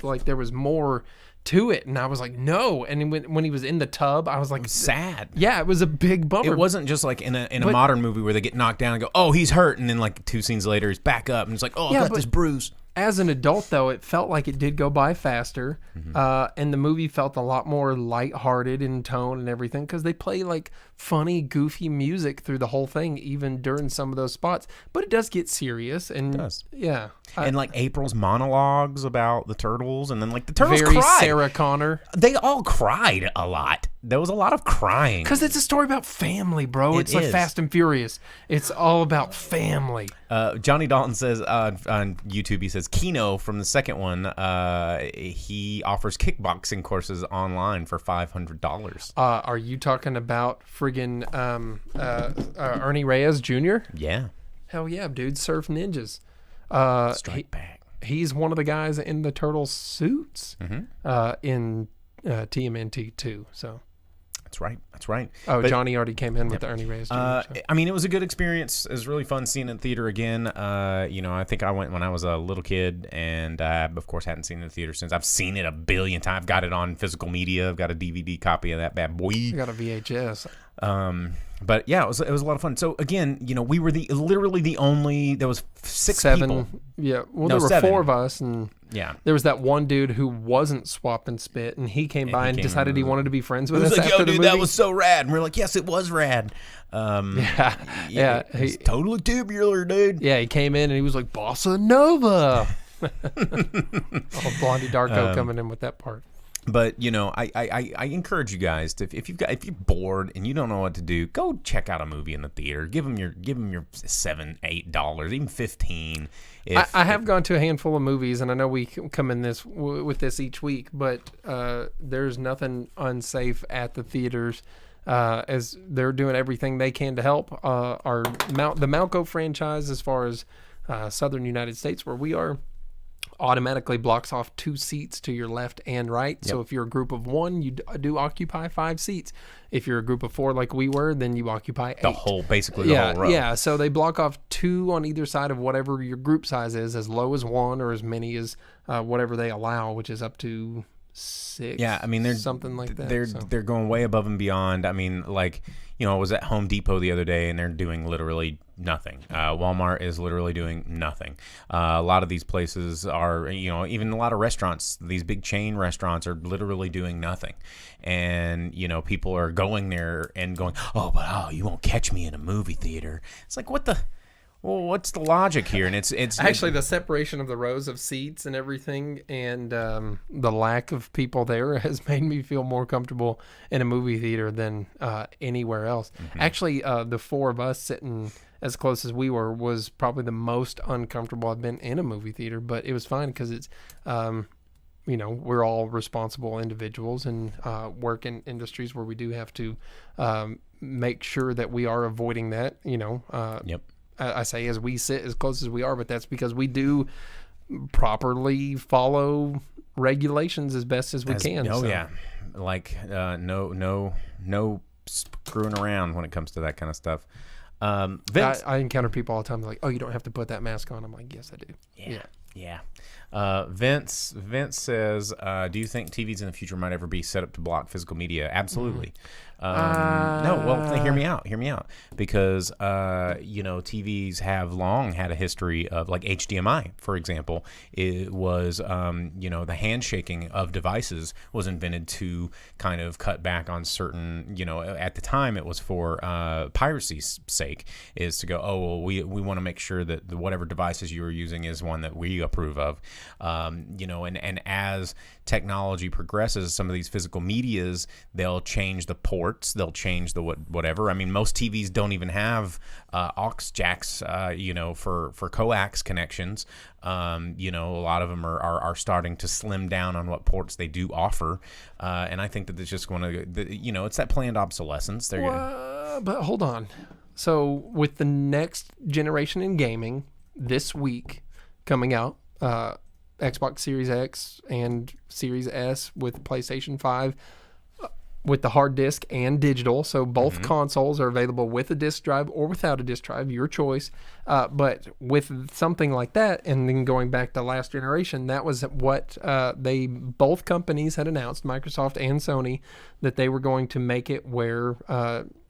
like there was more to it. And I was like, no. And when he was in the tub, I was like, sad. Yeah, it was a big bummer. It wasn't just like in a modern movie where they get knocked down and go, oh, he's hurt. And then like 2 scenes later, he's back up and it's like, oh, I got this bruise. As an adult, though, it felt like it did go by faster, and the movie felt a lot more lighthearted in tone and everything because they play like funny, goofy music through the whole thing, even during some of those spots. But it does get serious, and it does. Yeah, and like April's monologues about the turtles, and then like the turtles very cried. Sarah Connor. They all cried a lot. there was a lot of crying. Because it's a story about family, bro. It's like Fast and Furious. It's all about family. Johnny Dalton says on YouTube, he says, Kino from the second one, he offers kickboxing courses online for $500. Are you talking about friggin' Ernie Reyes Jr.? Yeah. Hell yeah, dude. Surf Ninjas. Strike Back. He's one of the guys in the turtle suits in TMNT 2. So That's right. Oh, but Johnny already came in with the Ernie Reyes. I mean, it was a good experience. It was really fun seeing it in theater again. I think I went when I was a little kid, and I, of course, hadn't seen it in the theater since. I've seen it a billion times. I've got it on physical media. I've got a DVD copy of that bad boy. I got a VHS. But yeah, it was a lot of fun. So again, we were literally the only. There was seven people. Yeah, well, there were 7. 4 of us, and there was that one dude who wasn't swap and spit, and he came by and decided he wanted to be friends with us. Like, after yo, the dude, movie. that was so rad. And we're like, yes, it was rad. He's totally tubular, dude. Yeah, he came in and he was like, Bossa Nova. Oh, Blondie Darko coming in with that part. But I encourage you guys to, if you're bored and you don't know what to do, go check out a movie in the theater. Give them your $7, $8, even $15. I have gone to a handful of movies, and I know we come in with this each week, but there's nothing unsafe at the theaters. As they're doing everything they can to help. The Malco franchise, as far as southern United States, where we are, automatically blocks off 2 seats to your left and right. Yep. So if you're a group of 1, you do occupy 5 seats. If you're a group of 4 like we were, then you occupy 8. The whole row. Yeah, so they block off 2 on either side of whatever your group size is, as low as 1 or as many as whatever they allow, which is up to 6. Yeah, I mean, they're something like that. They're going way above and beyond. I mean, like, I was at Home Depot the other day, and they're doing literally nothing. Walmart is literally doing nothing. A lot of these places are, even a lot of restaurants, these big chain restaurants are literally doing nothing. And, people are going there and going, you won't catch me in a movie theater. It's like, what's the logic here? And it's actually the separation of the rows of seats and everything, and the lack of people there has made me feel more comfortable in a movie theater than anywhere else. Mm-hmm. Actually, the 4 of us sitting as close as we were was probably the most uncomfortable I've been in a movie theater, but it was fine because it's, we're all responsible individuals and work in industries where we do have to make sure that we are avoiding that, Yep. I say as we sit as close as we are, but that's because we do properly follow regulations as best as we can. Oh, so. Yeah. Like, no screwing around when it comes to that kind of stuff. Vince, I encounter people all the time like, oh, you don't have to put that mask on. I'm like, yes, I do. Yeah. Vince says, do you think TVs in the future might ever be set up to block physical media? Absolutely. No, well, hear me out. Because, TVs have long had a history of, like, HDMI, for example. It was, the handshaking of devices was invented to kind of cut back on certain, at the time it was for piracy's sake, is to go, we want to make sure that whatever devices you are using is one that we approve of. And as technology progresses, some of these physical medias, they'll change the ports, they'll change the whatever. I mean, most TVs don't even have aux jacks, for coax connections. A lot of them are starting to slim down on what ports they do offer. And I think that it's just going to, it's that planned obsolescence. But hold on. So with the next generation in gaming this week coming out, Xbox Series X and Series S with PlayStation 5 with the hard disk and digital. So both consoles are available with a disk drive or without a disk drive, your choice. But with something like that, and then going back to last generation, that was what both companies had announced, Microsoft and Sony, that they were going to make it where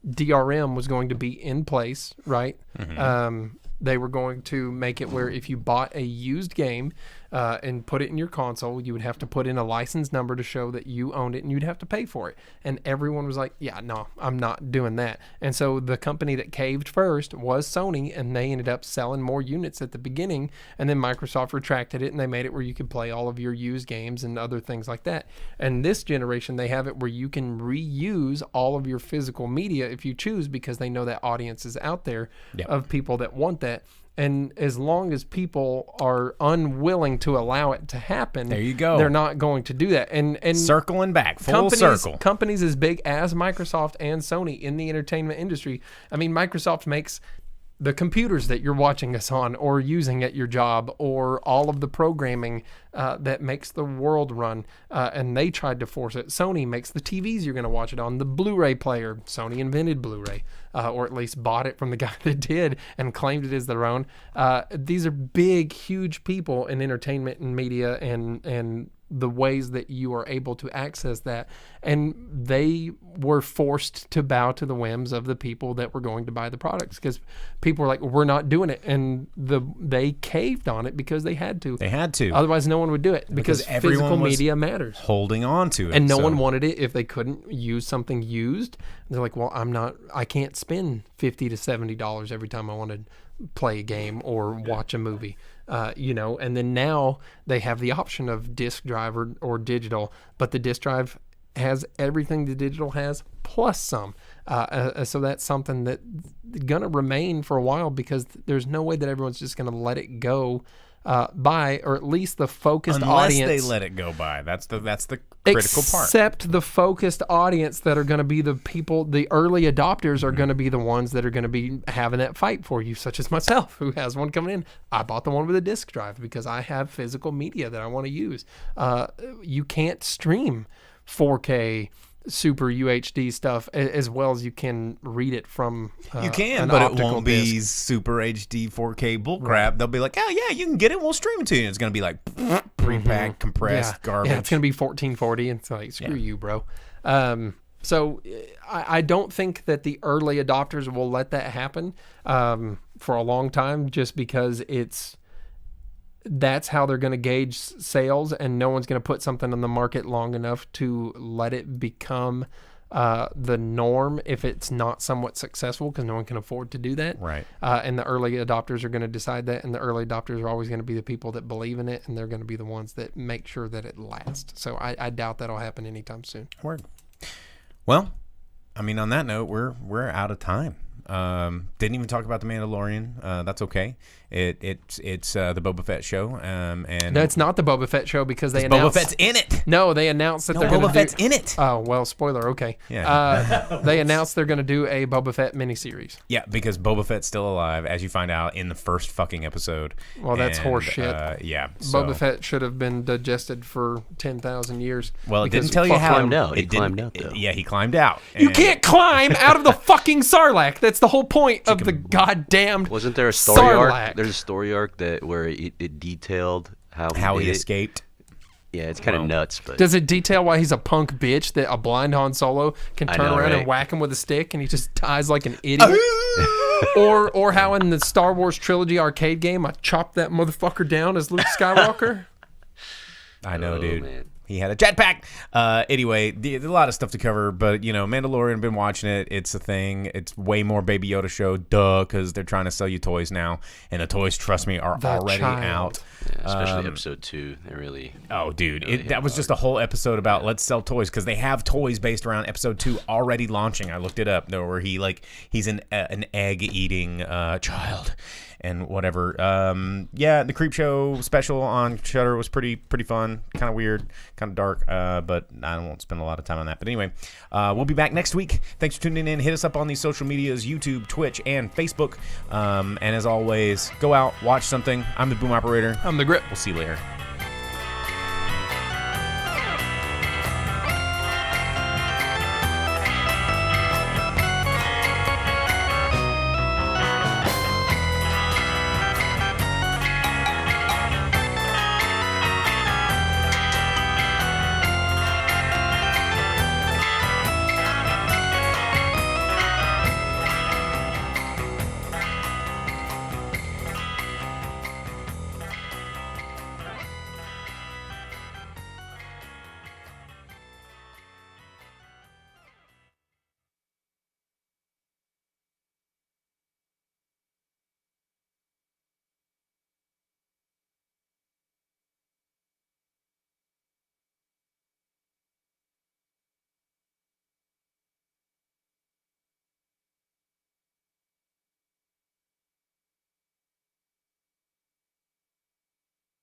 DRM was going to be in place, right? They were going to make it where if you bought a used game, and put it in your console. You would have to put in a license number to show that you owned it, and you'd have to pay for it. And everyone was like, yeah, no, I'm not doing that. And so the company that caved first was Sony, and they ended up selling more units at the beginning, and then Microsoft retracted it, and they made it where you could play all of your used games and other things like that. And this generation, they have it where you can reuse all of your physical media if you choose, because they know that audience is out there of people that want that. And as long as people are unwilling to allow it to happen, there you go. They're not going to do that. And circling back, full circle. Companies as big as Microsoft and Sony in the entertainment industry. I mean, Microsoft makes the computers that you're watching us on or using at your job, or all of the programming that makes the world run, and they tried to force it. Sony makes the TVs you're going to watch it on, the Blu-ray player. Sony invented Blu-ray, or at least bought it from the guy that did and claimed it as their own. These are big, huge people in entertainment and media, and the ways that you are able to access that, and they were forced to bow to the whims of the people that were going to buy the products, because people were like, we're not doing it, and they caved on it because they had to. Otherwise no one would do it, because physical media matters, holding on to it, and no one wanted it if they couldn't use something used. They're like, well, I can't spend $50 to $70 every time I want to play a game or watch a movie. And then now they have the option of disc drive or digital, but the disc drive has everything the digital has plus some. So that's something that's going to remain for a while, because there's no way that everyone's just going to let it go by, or at least the focused audience. Unless they let it go by. That's the critical part. Except the focused audience that are going to be the people, the early adopters are going to be the ones that are going to be having that fight for you, such as myself, who has one coming in. I bought the one with a disc drive because I have physical media that I want to use. You can't stream 4K super UHD stuff as well as you can read it from you can, but it won't be super HD 4K bullcrap. Right. They'll be like, oh yeah, you can get it, we'll stream it to you. And it's going to be like pre-packed, compressed garbage. Yeah, it's going to be 1440, and it's like, screw you, bro. So I don't think that the early adopters will let that happen for a long time, just because that's how they're going to gauge sales, and no one's going to put something on the market long enough to let it become the norm if it's not somewhat successful, because no one can afford to do that. Right. And the early adopters are going to decide that, and the early adopters are always going to be the people that believe in it, and they're going to be the ones that make sure that it lasts. So I doubt that'll happen anytime soon. Word. Well, I mean, on that note, we're out of time. Didn't even talk about the Mandalorian. That's okay. It's the Boba Fett show. And no, it's not the Boba Fett show, because they announced Boba Fett's in it. No, they announced that they're going to Boba Fett's in it. Oh well, spoiler. Okay. Yeah. They announced they're going to do a Boba Fett miniseries. Yeah, because Boba Fett's still alive, as you find out in the first fucking episode. Well, that's horse shit. Yeah. Boba Fett should have been digested for 10,000 years. Well, it didn't tell you how. He climbed out, though. Yeah, he climbed out. You can't climb out of the fucking Sarlacc. That's the whole point of the goddamn. Wasn't there a story Sarlacc. arc? There's a story arc where it detailed how he escaped. Yeah, it's kind of nuts. But does it detail why he's a punk bitch that a blind Han Solo can turn around and whack him with a stick, and he just dies like an idiot? or how in the Star Wars trilogy arcade game I chopped that motherfucker down as Luke Skywalker? I know, dude. Man. He had a jetpack. Anyway, there's a lot of stuff to cover, but, Mandalorian, been watching it. It's a thing. It's way more Baby Yoda show, because they're trying to sell you toys now, and the toys, trust me, are already out. Yeah, especially episode 2. They really... Oh, dude. That was just a whole episode about let's sell toys, because they have toys based around episode 2 already launching. I looked it up, where he's an egg-eating child. And whatever. The Creepshow special on Shudder was pretty fun. Kind of weird, kind of dark, but I won't spend a lot of time on that. But anyway, we'll be back next week. Thanks for tuning in. Hit us up on these social medias, YouTube, Twitch, and Facebook. And as always, go out, watch something. I'm the Boom Operator. I'm the Grip. We'll see you later.